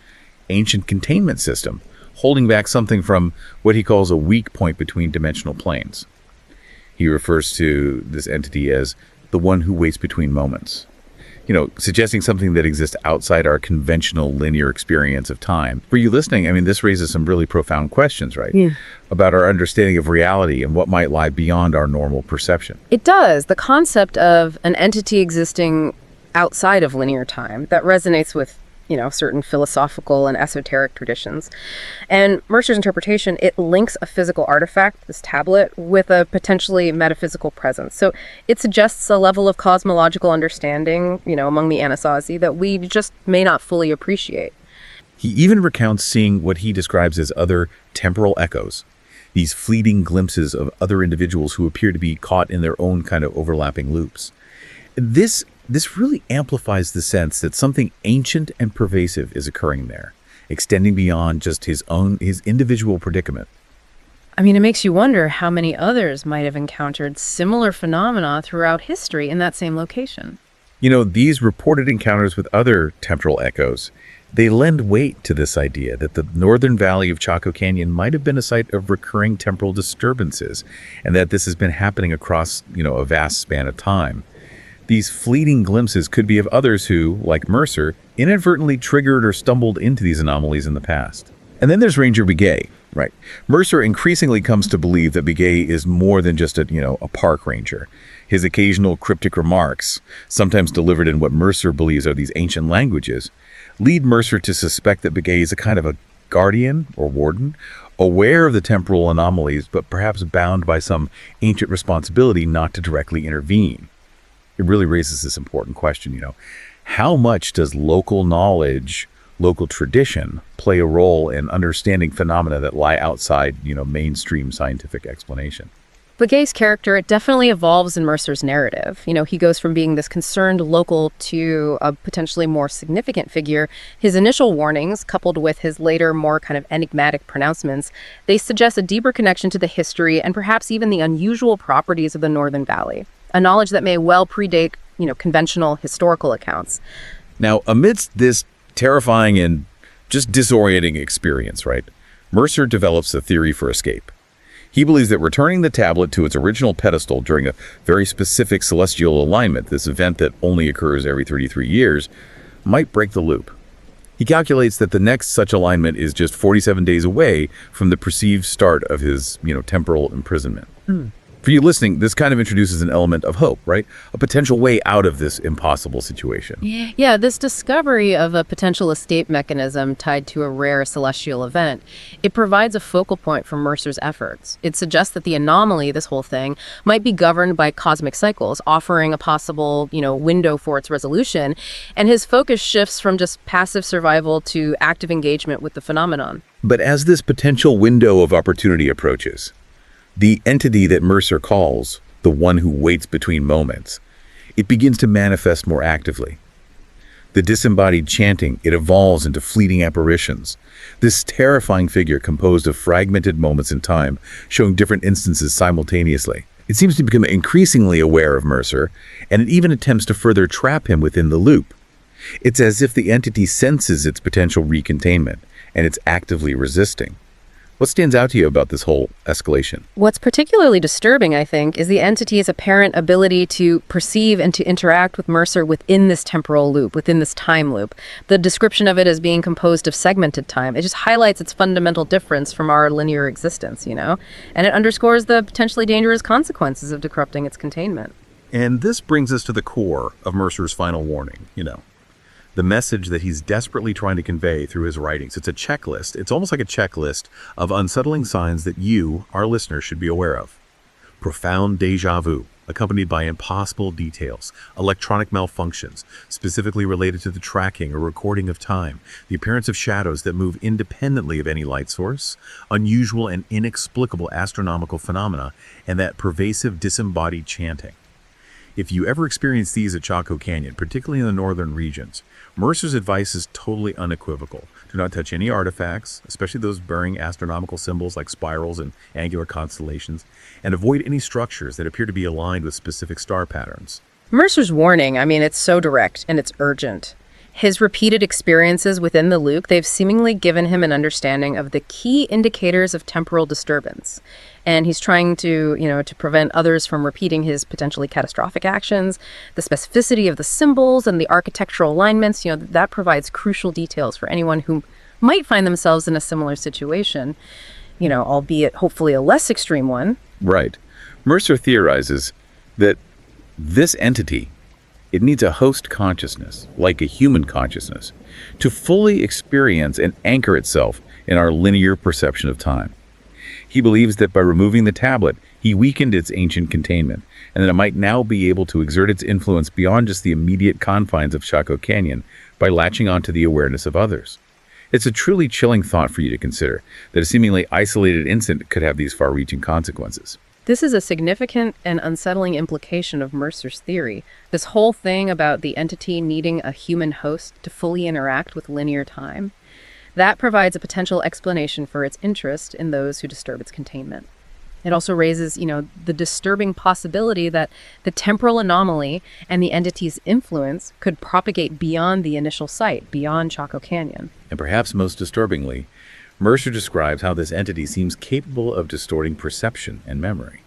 ancient containment system, holding back something from what he calls a weak point between dimensional planes. He refers to this entity as the one who waits between moments. Suggesting something that exists outside our conventional linear experience of time. For you listening, this raises some really profound questions, right? Yeah. About our understanding of reality and what might lie beyond our normal perception. It does. The concept of an entity existing outside of linear time, that resonates with certain philosophical and esoteric traditions. And Mercer's interpretation, it links a physical artifact, this tablet, with a potentially metaphysical presence. So it suggests a level of cosmological understanding, among the Anasazi that we just may not fully appreciate. He even recounts seeing what he describes as other temporal echoes. these fleeting glimpses of other individuals who appear to be caught in their own kind of overlapping loops. This really amplifies the sense that something ancient and pervasive is occurring there, extending beyond just his individual predicament. I mean, it makes you wonder how many others might have encountered similar phenomena throughout history in that same location. These reported encounters with other temporal echoes, they lend weight to this idea that the northern valley of Chaco Canyon might have been a site of recurring temporal disturbances, and that this has been happening across, a vast span of time. These fleeting glimpses could be of others who, like Mercer, inadvertently triggered or stumbled into these anomalies in the past. And then there's Ranger Begay, right? Mercer increasingly comes to believe that Begay is more than just a park ranger. His occasional cryptic remarks, sometimes delivered in what Mercer believes are these ancient languages, lead Mercer to suspect that Begay is a kind of a guardian or warden, aware of the temporal anomalies, but perhaps bound by some ancient responsibility not to directly intervene. It really raises this important question, how much does local knowledge, local tradition play a role in understanding phenomena that lie outside, mainstream scientific explanation? Begay's character, it definitely evolves in Mercer's narrative. He goes from being this concerned local to a potentially more significant figure. His initial warnings, coupled with his later more kind of enigmatic pronouncements, they suggest a deeper connection to the history and perhaps even the unusual properties of the Northern Valley, a knowledge that may well predate, conventional historical accounts. Now, amidst this terrifying and just disorienting experience, right, Mercer develops a theory for escape. He believes that returning the tablet to its original pedestal during a very specific celestial alignment, this event that only occurs every 33 years, might break the loop. He calculates that the next such alignment is just 47 days away from the perceived start of his, temporal imprisonment. For you listening, this kind of introduces an element of hope, right? A potential way out of this impossible situation. Yeah, this discovery of a potential escape mechanism tied to a rare celestial event, it provides a focal point for Mercer's efforts. It suggests that the anomaly, this whole thing, might be governed by cosmic cycles, offering a possible, window for its resolution. And his focus shifts from just passive survival to active engagement with the phenomenon. But as this potential window of opportunity approaches, the entity that Mercer calls the one who waits between moments, it begins to manifest more actively. The disembodied chanting, it evolves into fleeting apparitions. This terrifying figure composed of fragmented moments in time, showing different instances simultaneously. It seems to become increasingly aware of Mercer, and it even attempts to further trap him within the loop. It's as if the entity senses its potential recontainment, and it's actively resisting. What stands out to you about this whole escalation? What's particularly disturbing, I think, is the entity's apparent ability to perceive and to interact with Mercer within this temporal loop, within this time loop. The description of it as being composed of segmented time, it just highlights its fundamental difference from our linear existence, And it underscores the potentially dangerous consequences of disrupting its containment. And this brings us to the core of Mercer's final warning, the message that he's desperately trying to convey through his writings. It's a checklist. It's almost like a checklist of unsettling signs that you, our listeners, should be aware of. Profound déjà vu, accompanied by impossible details, electronic malfunctions, specifically related to the tracking or recording of time, the appearance of shadows that move independently of any light source, unusual and inexplicable astronomical phenomena, and that pervasive disembodied chanting. If you ever experience these at Chaco Canyon, particularly in the northern regions, Mercer's advice is totally unequivocal. Do not touch any artifacts, especially those bearing astronomical symbols like spirals and angular constellations, and avoid any structures that appear to be aligned with specific star patterns. Mercer's warning, it's so direct and it's urgent. His repeated experiences within the loop, they've seemingly given him an understanding of the key indicators of temporal disturbance. And he's trying to, to prevent others from repeating his potentially catastrophic actions. The specificity of the symbols and the architectural alignments, that provides crucial details for anyone who might find themselves in a similar situation, albeit hopefully a less extreme one. Right. Mercer theorizes that this entity, it needs a host consciousness, like a human consciousness, to fully experience and anchor itself in our linear perception of time. He believes that by removing the tablet, he weakened its ancient containment, and that it might now be able to exert its influence beyond just the immediate confines of Chaco Canyon by latching onto the awareness of others. It's a truly chilling thought for you to consider, that a seemingly isolated incident could have these far-reaching consequences. This is a significant and unsettling implication of Mercer's theory. This whole thing about the entity needing a human host to fully interact with linear time, that provides a potential explanation for its interest in those who disturb its containment. It also raises, the disturbing possibility that the temporal anomaly and the entity's influence could propagate beyond the initial site, beyond Chaco Canyon. And perhaps most disturbingly, Mercer describes how this entity seems capable of distorting perception and memory,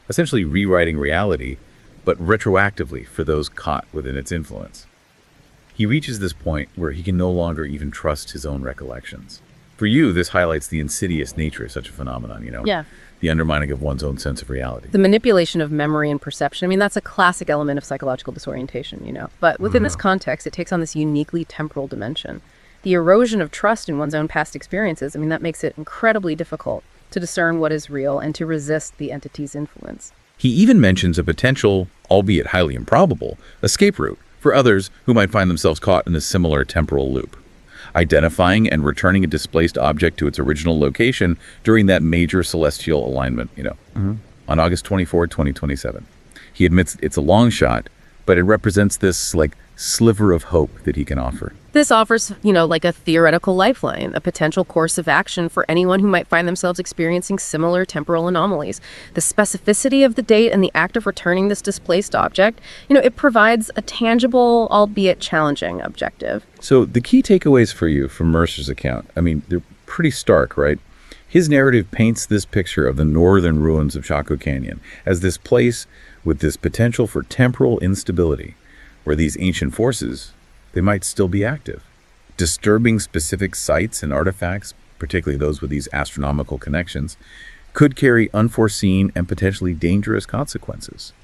essentially rewriting reality, but retroactively for those caught within its influence. He reaches this point where he can no longer even trust his own recollections. For you, this highlights the insidious nature of such a phenomenon, Yeah. The undermining of one's own sense of reality. The manipulation of memory and perception, that's a classic element of psychological disorientation, But within this context, it takes on this uniquely temporal dimension. The erosion of trust in one's own past experiences, that makes it incredibly difficult to discern what is real and to resist the entity's influence. He even mentions a potential, albeit highly improbable, escape route for others who might find themselves caught in a similar temporal loop, identifying and returning a displaced object to its original location during that major celestial alignment, on August 24, 2027. He admits it's a long shot, but it represents this, sliver of hope that he can offer. This offers, like a theoretical lifeline, a potential course of action for anyone who might find themselves experiencing similar temporal anomalies. The specificity of the date and the act of returning this displaced object, it provides a tangible, albeit challenging, objective. So the key takeaways for you from Mercer's account, they're pretty stark, right? His narrative paints this picture of the northern ruins of Chaco Canyon as this place with this potential for temporal instability, where these ancient forces, they might still be active. Disturbing specific sites and artifacts, particularly those with these astronomical connections, could carry unforeseen and potentially dangerous consequences.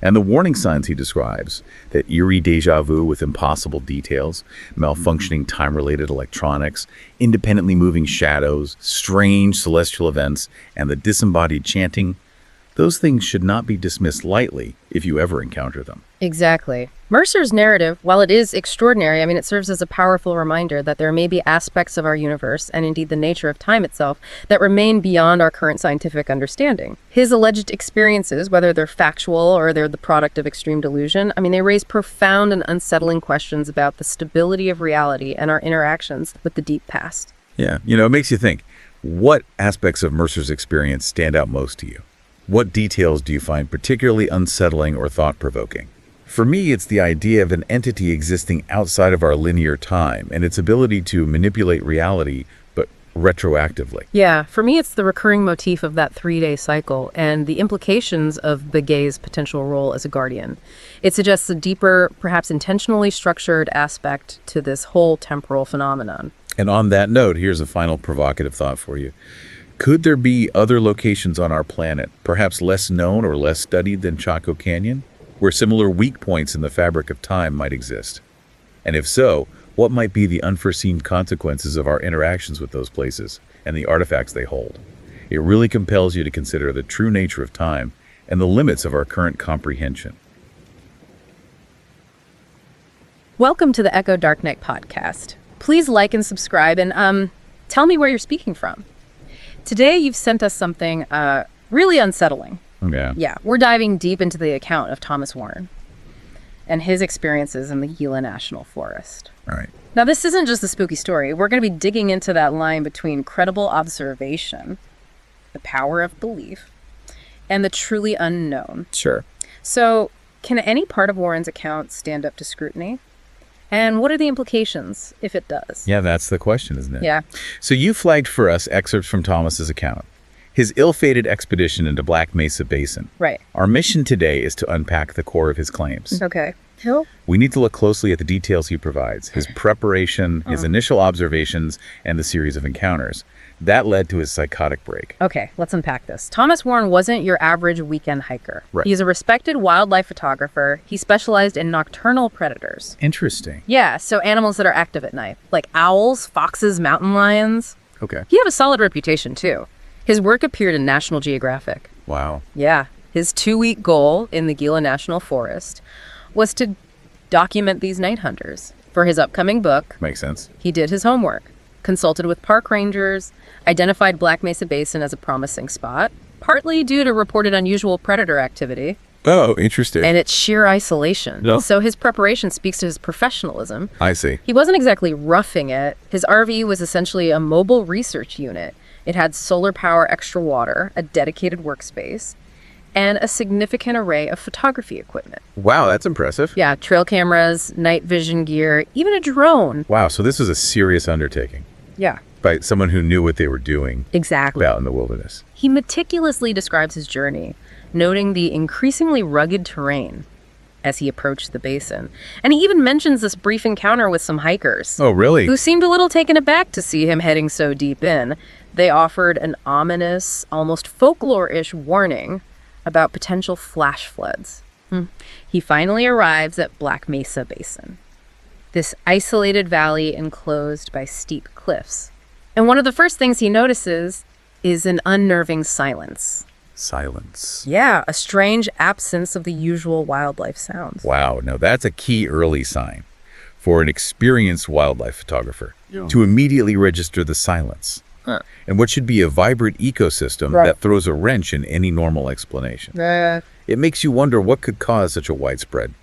And the warning signs he describes, that eerie deja vu with impossible details, malfunctioning time-related electronics, independently moving shadows, strange celestial events, and the disembodied chanting, those things should not be dismissed lightly if you ever encounter them. Exactly. Mercer's narrative, while it is extraordinary, it serves as a powerful reminder that there may be aspects of our universe, and indeed the nature of time itself, that remain beyond our current scientific understanding. His alleged experiences, whether they're factual or they're the product of extreme delusion, they raise profound and unsettling questions about the stability of reality and our interactions with the deep past. Yeah, it makes you think, what aspects of Mercer's experience stand out most to you? What details do you find particularly unsettling or thought-provoking? For me, it's the idea of an entity existing outside of our linear time and its ability to manipulate reality, but retroactively. Yeah, for me, it's the recurring motif of that 3-day cycle and the implications of Begay's potential role as a guardian. It suggests a deeper, perhaps intentionally structured aspect to this whole temporal phenomenon. And on that note, here's a final provocative thought for you. Could there be other locations on our planet, perhaps less known or less studied than Chaco Canyon, where similar weak points in the fabric of time might exist? And if so, what might be the unforeseen consequences of our interactions with those places and the artifacts they hold? It really compels you to consider the true nature of time and the limits of our current comprehension. Welcome to the Echo Dark Night podcast. Please like and subscribe and tell me where you're speaking from. Today, you've sent us something really unsettling. Yeah. We're diving deep into the account of Thomas Warren and his experiences in the Gila National Forest. All right. Now, this isn't just a spooky story. We're going to be digging into that line between credible observation, the power of belief, and the truly unknown. Sure. So, can any part of Warren's account stand up to scrutiny? And what are the implications if it does? Yeah, that's the question, isn't it? Yeah. So you flagged for us excerpts from Thomas's account, his ill-fated expedition into Black Mesa Basin. Right. Our mission today is to unpack the core of his claims. Okay. Hill? We need to look closely at the details he provides, his preparation, his initial observations, and the series of encounters. That led to his psychotic break. Okay, let's unpack this. Thomas Warren wasn't your average weekend hiker. Right. He's a respected wildlife photographer. He specialized in nocturnal predators. Interesting. Yeah, so animals that are active at night, like owls, foxes, mountain lions. Okay. He had a solid reputation, too. His work appeared in National Geographic. Wow. Yeah. His 2-week goal in the Gila National Forest was to document these night hunters. For his upcoming book, Makes sense. he did his homework, consulted with park rangers, identified Black Mesa Basin as a promising spot, partly due to reported unusual predator activity Oh, interesting. and its sheer isolation. No. So his preparation speaks to his professionalism. I see. He wasn't exactly roughing it. His RV was essentially a mobile research unit. It had solar power, extra water, a dedicated workspace, and a significant array of photography equipment. Wow, that's impressive. Yeah, trail cameras, night vision gear, even a drone. Wow, so this was a serious undertaking Yeah, by someone who knew what they were doing exactly. out in the wilderness. He meticulously describes his journey, noting the increasingly rugged terrain as he approached the basin. And he even mentions this brief encounter with some hikers. Oh, really? Who seemed a little taken aback to see him heading so deep in. They offered an ominous, almost folklore-ish warning about potential flash floods. He finally arrives at Black Mesa Basin, this isolated valley enclosed by steep cliffs. And one of the first things he notices is an unnerving silence. Silence. Yeah, a strange absence of the usual wildlife sounds. Wow, now that's a key early sign for an experienced wildlife photographer to immediately register the silence. And what should be a vibrant ecosystem that throws a wrench in any normal explanation. It makes you wonder what could cause such a widespread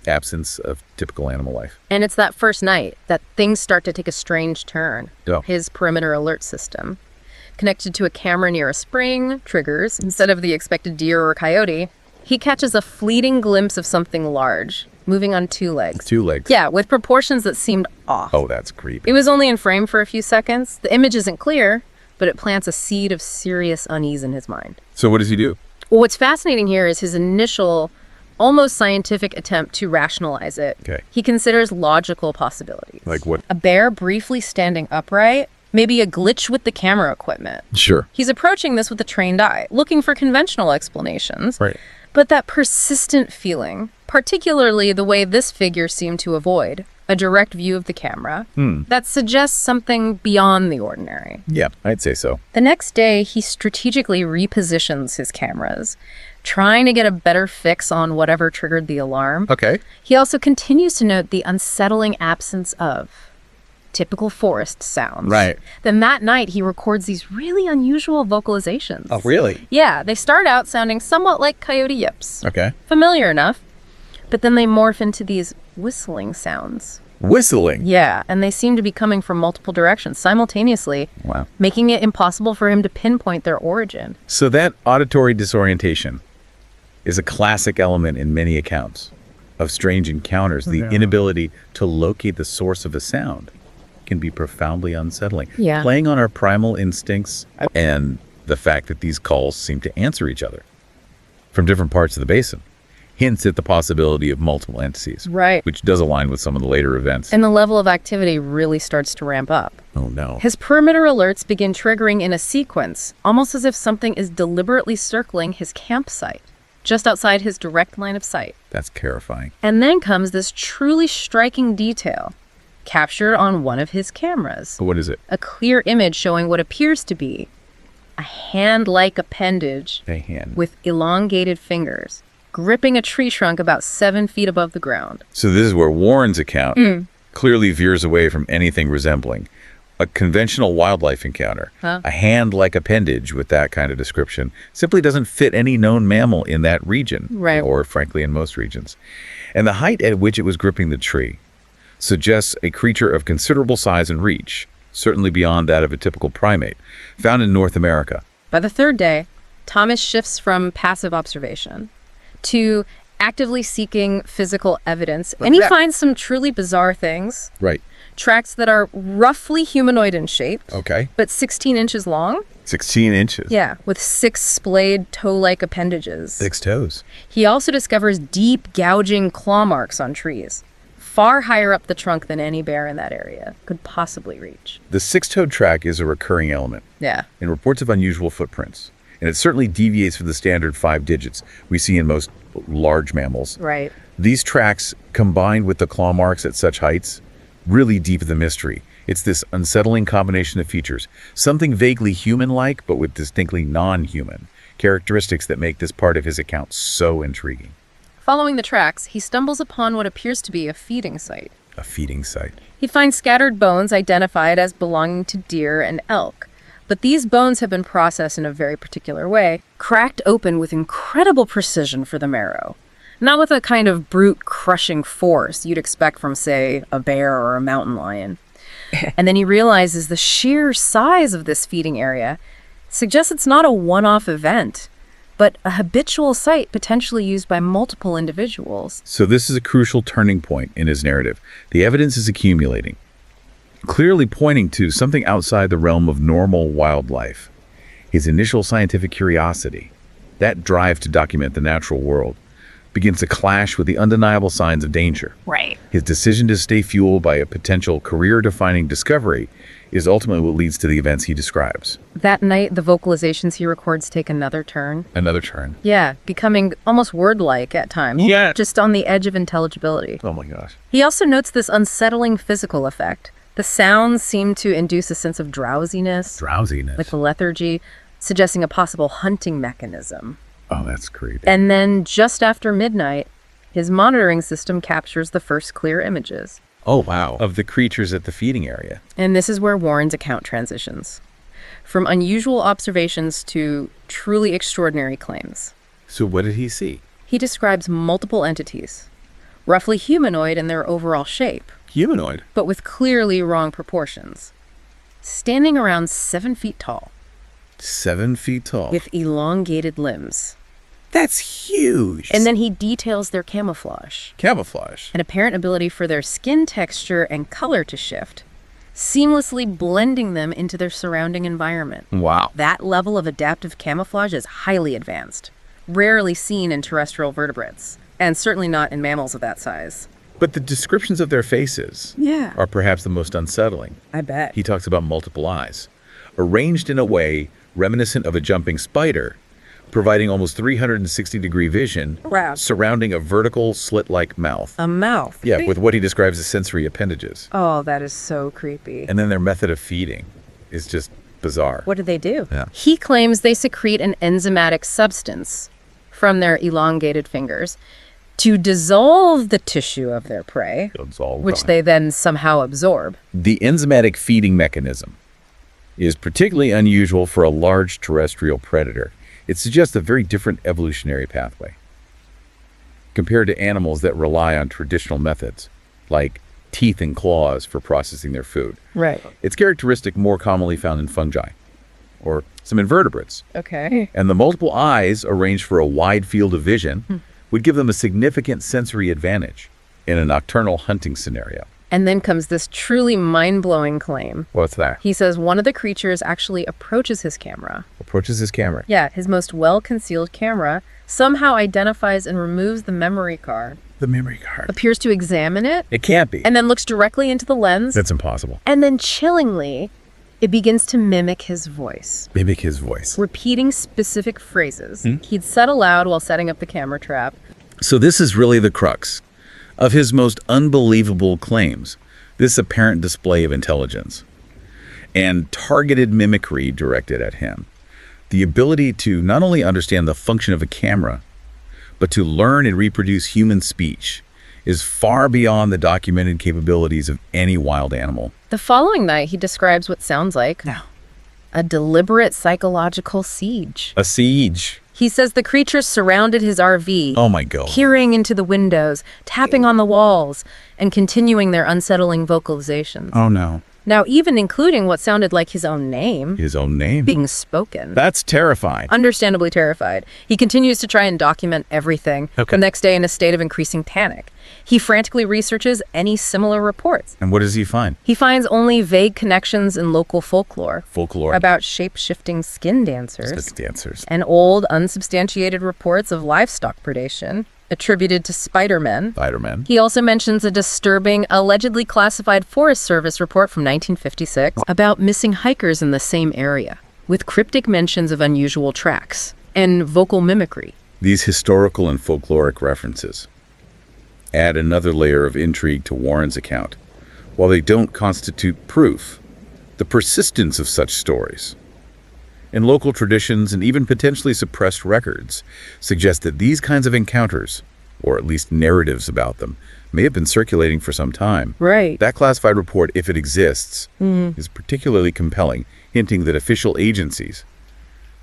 absence of typical animal life. And it's that first night that things start to take a strange turn. Oh. His perimeter alert system, connected to a camera near a spring, triggers. Instead of the expected deer or coyote, he catches a fleeting glimpse of something large, moving on two legs. Two legs. Yeah, with proportions that seemed off. Oh, that's creepy. It was only in frame for a few seconds. The image isn't clear, but it plants a seed of serious unease in his mind. So what does he do? Well, what's fascinating here is his initial, almost scientific attempt to rationalize it. Okay. He considers logical possibilities. Like what? A bear briefly standing upright, maybe a glitch with the camera equipment. Sure. He's approaching this with a trained eye, looking for conventional explanations. Right. But that persistent feeling, particularly the way this figure seemed to avoid a direct view of the camera, that suggests something beyond the ordinary. Yeah, I'd say so. The next day, he strategically repositions his cameras, trying to get a better fix on whatever triggered the alarm. Okay. He also continues to note the unsettling absence of typical forest sounds. Right. Then that night, he records these really unusual vocalizations. Oh, really? Yeah, they start out sounding somewhat like coyote yips. Okay. Familiar enough. But then they morph into these whistling sounds. Whistling? Yeah, and they seem to be coming from multiple directions simultaneously, Wow. making it impossible for him to pinpoint their origin. So that auditory disorientation is a classic element in many accounts of strange encounters. The inability to locate the source of a sound can be profoundly unsettling. Yeah. Playing on our primal instincts and the fact that these calls seem to answer each other from different parts of the basin hints at the possibility of multiple entities. Right. Which does align with some of the later events. And the level of activity really starts to ramp up. Oh, no. His perimeter alerts begin triggering in a sequence, almost as if something is deliberately circling his campsite, just outside his direct line of sight. That's terrifying. And then comes this truly striking detail, captured on one of his cameras. But what is it? A clear image showing what appears to be a hand-like appendage A hand. with elongated fingers, gripping a tree trunk about 7 feet above the ground. So this is where Warren's account clearly veers away from anything resembling a conventional wildlife encounter. A hand-like appendage with that kind of description simply doesn't fit any known mammal in that region, Right. or frankly in most regions. And the height at which it was gripping the tree suggests a creature of considerable size and reach, certainly beyond that of a typical primate, found in North America. By the third day, Thomas shifts from passive observation to actively seeking physical evidence, and he finds some truly bizarre things. Right. Tracks that are roughly humanoid in shape, Okay. but 16 inches long. 16 inches. Yeah, with 6 splayed toe-like appendages. 6 toes. He also discovers deep gouging claw marks on trees, far higher up the trunk than any bear in that area could possibly reach. The 6-toed track is a recurring element Yeah. in reports of unusual footprints, and it certainly deviates from the standard 5 digits we see in most large mammals. Right. These tracks, combined with the claw marks at such heights, really deepen the mystery. It's this unsettling combination of features, something vaguely human-like but with distinctly non-human characteristics that make this part of his account so intriguing. Following the tracks, he stumbles upon what appears to be a feeding site. A feeding site. He finds scattered bones identified as belonging to deer and elk. But these bones have been processed in a very particular way, cracked open with incredible precision for the marrow. Not with a kind of brute crushing force you'd expect from, say, a bear or a mountain lion. And then he realizes the sheer size of this feeding area suggests it's not a one-off event, but a habitual site potentially used by multiple individuals. So this is a crucial turning point in his narrative. The evidence is accumulating, clearly pointing to something outside the realm of normal wildlife. His initial scientific curiosity, that drive to document the natural world, begins to clash with the undeniable signs of danger. Right. His decision to stay fueled by a potential career-defining discovery is ultimately what leads to the events he describes. That night, the vocalizations he records take another turn. Another turn. Yeah, becoming almost word-like at times. Yeah. Just on the edge of intelligibility. Oh my gosh. He also notes this unsettling physical effect. The sounds seem to induce a sense of drowsiness, Drowsiness. like lethargy, suggesting a possible hunting mechanism. Oh, that's creepy. And then, just after midnight, his monitoring system captures the first clear images. Oh, wow. Of the creatures at the feeding area. And this is where Warren's account transitions. From unusual observations to truly extraordinary claims. So what did he see? He describes multiple entities, roughly humanoid in their overall shape, Humanoid. but with clearly wrong proportions. Standing around 7 feet tall, 7 feet tall. with elongated limbs. That's huge. And then he details their camouflage, camouflage. an apparent ability for their skin texture and color to shift, seamlessly blending them into their surrounding environment. Wow. That level of adaptive camouflage is highly advanced, rarely seen in terrestrial vertebrates, and certainly not in mammals of that size. But the descriptions of their faces Yeah. are perhaps the most unsettling. I bet. He talks about multiple eyes, arranged in a way reminiscent of a jumping spider, providing almost 360-degree vision Wow. surrounding a vertical slit-like mouth. A mouth. Yeah, with what he describes as sensory appendages. Oh, that is so creepy. And then their method of feeding is just bizarre. What do they do? Yeah. He claims they secrete an enzymatic substance from their elongated fingers to dissolve the tissue of their prey, which they then somehow absorb. The enzymatic feeding mechanism is particularly unusual for a large terrestrial predator. It suggests a very different evolutionary pathway compared to animals that rely on traditional methods, like teeth and claws for processing their food. Right. It's characteristic more commonly found in fungi or some invertebrates. Okay. And the multiple eyes arranged for a wide field of vision would give them a significant sensory advantage in a nocturnal hunting scenario. And then comes this truly mind-blowing claim. What's that? He says one of the creatures actually approaches his camera. Approaches his camera. Yeah, his most well-concealed camera, somehow identifies and removes the memory card, The memory card. appears to examine it, It can't be. and then looks directly into the lens. That's impossible. And then chillingly, it begins to mimic his voice, Mimic his voice. repeating specific phrases he'd said aloud while setting up the camera trap. So this is really the crux of his most unbelievable claims, this apparent display of intelligence and targeted mimicry directed at him. The ability to not only understand the function of a camera, but to learn and reproduce human speech is far beyond the documented capabilities of any wild animal. The following night, he describes what sounds like a deliberate psychological siege. A siege. He says the creatures surrounded his RV, Oh my God. peering into the windows, tapping on the walls, and continuing their unsettling vocalizations. Oh no. Now, even including what sounded like his own name His own name. being spoken. That's terrifying. Understandably terrified, he continues to try and document everything, Okay. the next day in a state of increasing panic. He frantically researches any similar reports. And what does he find? He finds only vague connections in local folklore Folklore. about shape-shifting skin dancers dancers. and old, unsubstantiated reports of livestock predation attributed to Spider-Men. Spider-Man. He also mentions a disturbing, allegedly classified Forest Service report from 1956 about missing hikers in the same area, with cryptic mentions of unusual tracks and vocal mimicry. These historical and folkloric references add another layer of intrigue to Warren's account. While they don't constitute proof, the persistence of such stories and local traditions and even potentially suppressed records suggest that these kinds of encounters or at least narratives about them, may have been circulating for some time. Right. That classified report, if it exists, is particularly compelling, hinting that official agencies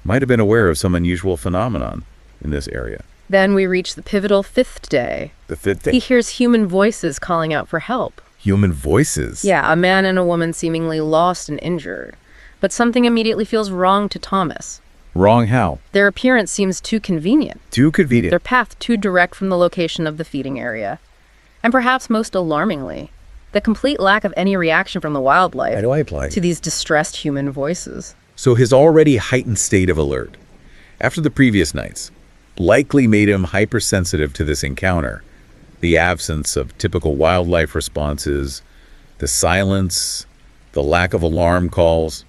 might have been aware of some unusual phenomenon in this area. Then we reach the pivotal fifth day. The fifth He day. hears human voices calling out for help. Human voices. Yeah, a man and a woman seemingly lost and injured. But something immediately feels wrong to Thomas. Wrong how? Their appearance seems too convenient. Too convenient. Their path too direct from the location of the feeding area. And perhaps most alarmingly, the complete lack of any reaction from the wildlife How do I apply? to these distressed human voices. So his already heightened state of alert, after the previous nights, likely made him hypersensitive to this encounter. The absence of typical wildlife responses, the silence, the lack of alarm calls,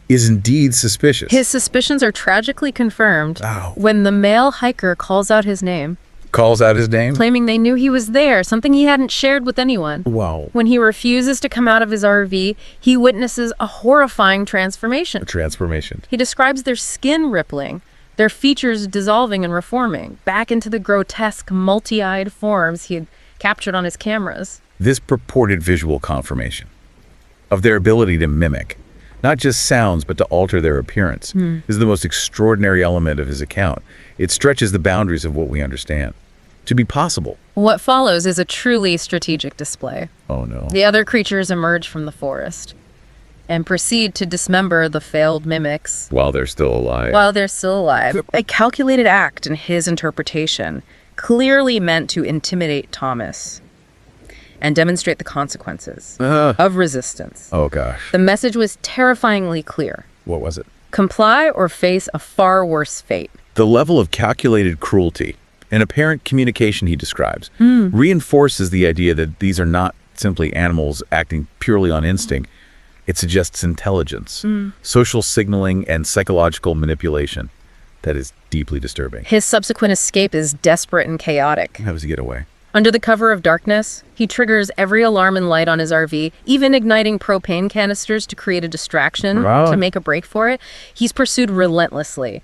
is indeed suspicious. His suspicions are tragically confirmed Wow. when the male hiker calls out his name, Calls out his name? claiming they knew he was there, something he hadn't shared with anyone. Wow. When he refuses to come out of his RV, he witnesses a horrifying transformation. A transformation. He describes their skin rippling, their features dissolving and reforming, back into the grotesque, multi-eyed forms he had captured on his cameras. This purported visual confirmation of their ability to mimic, not just sounds, but to alter their appearance, is the most extraordinary element of his account. It stretches the boundaries of what we understand to be possible. What follows is a truly strategic display. Oh no. The other creatures emerge from the forest and proceed to dismember the failed mimics While they're still alive. while they're still alive. A calculated act in his interpretation, clearly meant to intimidate Thomas and demonstrate the consequences of resistance. Oh gosh. The message was terrifyingly clear. What was it? Comply or face a far worse fate. The level of calculated cruelty and apparent communication he describes reinforces the idea that these are not simply animals acting purely on instinct. It suggests intelligence, social signaling, and psychological manipulation that is deeply disturbing. His subsequent escape is desperate and chaotic. How does he get away? Under the cover of darkness, he triggers every alarm and light on his RV, even igniting propane canisters to create a distraction Wow. to make a break for it. He's pursued relentlessly,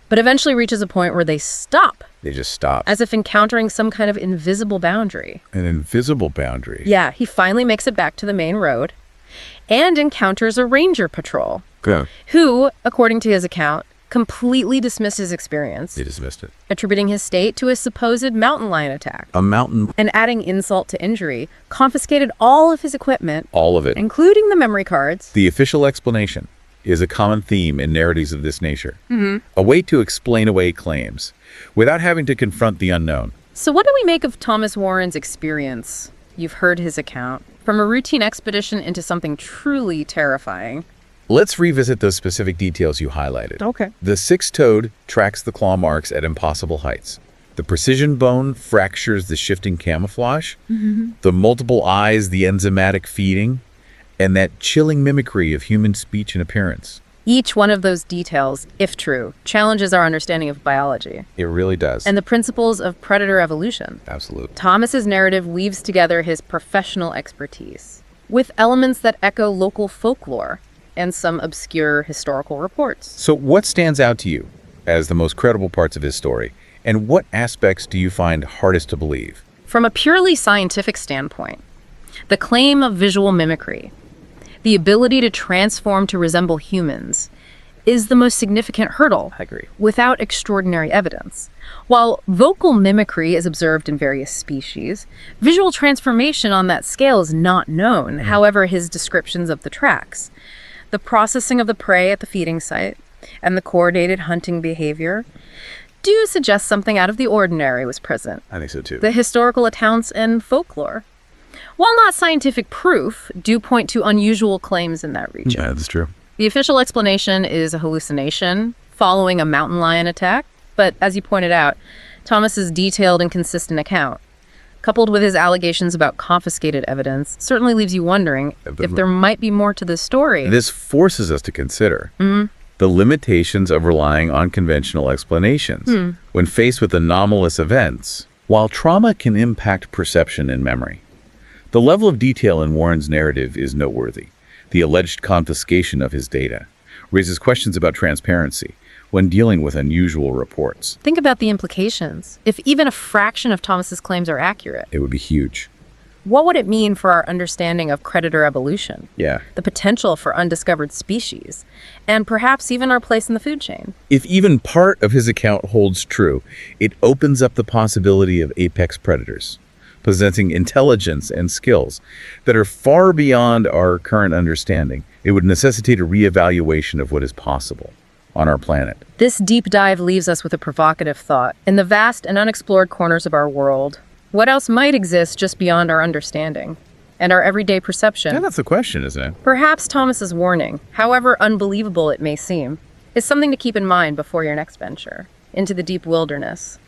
but eventually reaches a point where they stop, They just stop. as if encountering some kind of invisible boundary. An invisible boundary. Yeah, he finally makes it back to the main road and encounters a ranger patrol, Good. who, according to his account, completely dismissed his experience, They dismissed it. attributing his state to a supposed mountain lion attack. A mountain, And adding insult to injury, confiscated all of his equipment, all of it. including the memory cards. The official explanation is a common theme in narratives of this nature. A way to explain away claims without having to confront the unknown. So what do we make of Thomas Warren's experience? You've heard his account. From a routine expedition into something truly terrifying. Let's revisit those specific details you highlighted. Okay. The six-toed tracks the claw marks at impossible heights. The precision bone fractures the shifting camouflage. The multiple eyes, the enzymatic feeding, and that chilling mimicry of human speech and appearance. Each one of those details, if true, challenges our understanding of biology It really does. and the principles of predator evolution. Absolutely. Thomas's narrative weaves together his professional expertise with elements that echo local folklore and some obscure historical reports. So what stands out to you as the most credible parts of his story, and what aspects do you find hardest to believe? From a purely scientific standpoint, the claim of visual mimicry, the ability to transform to resemble humans, is the most significant hurdle. I agree. Without extraordinary evidence. While vocal mimicry is observed in various species, visual transformation on that scale is not known. However, his descriptions of the tracks, the processing of the prey at the feeding site, and the coordinated hunting behavior do suggest something out of the ordinary was present. I think so too. The historical accounts and folklore, while not scientific proof, do point to unusual claims in that region. That's true. The official explanation is a hallucination following a mountain lion attack, but as you pointed out, Thomas's detailed and consistent account, coupled with his allegations about confiscated evidence, certainly leaves you wondering if there might be more to this story. This forces us to consider the limitations of relying on conventional explanations when faced with anomalous events. While trauma can impact perception and memory, the level of detail in Warren's narrative is noteworthy. The alleged confiscation of his data raises questions about transparency. when dealing with unusual reports. Think about the implications. If even a fraction of Thomas's claims are accurate, It would be huge. what would it mean for our understanding of predator evolution, Yeah. the potential for undiscovered species, and perhaps even our place in the food chain? If even part of his account holds true, it opens up the possibility of apex predators, possessing intelligence and skills that are far beyond our current understanding. It would necessitate a reevaluation of what is possible on our planet. This deep dive leaves us with a provocative thought. In the vast and unexplored corners of our world, what else might exist just beyond our understanding and our everyday perception? Yeah, that's the question, isn't it? Perhaps Thomas's warning, however unbelievable it may seem, is something to keep in mind before your next venture into the deep wilderness.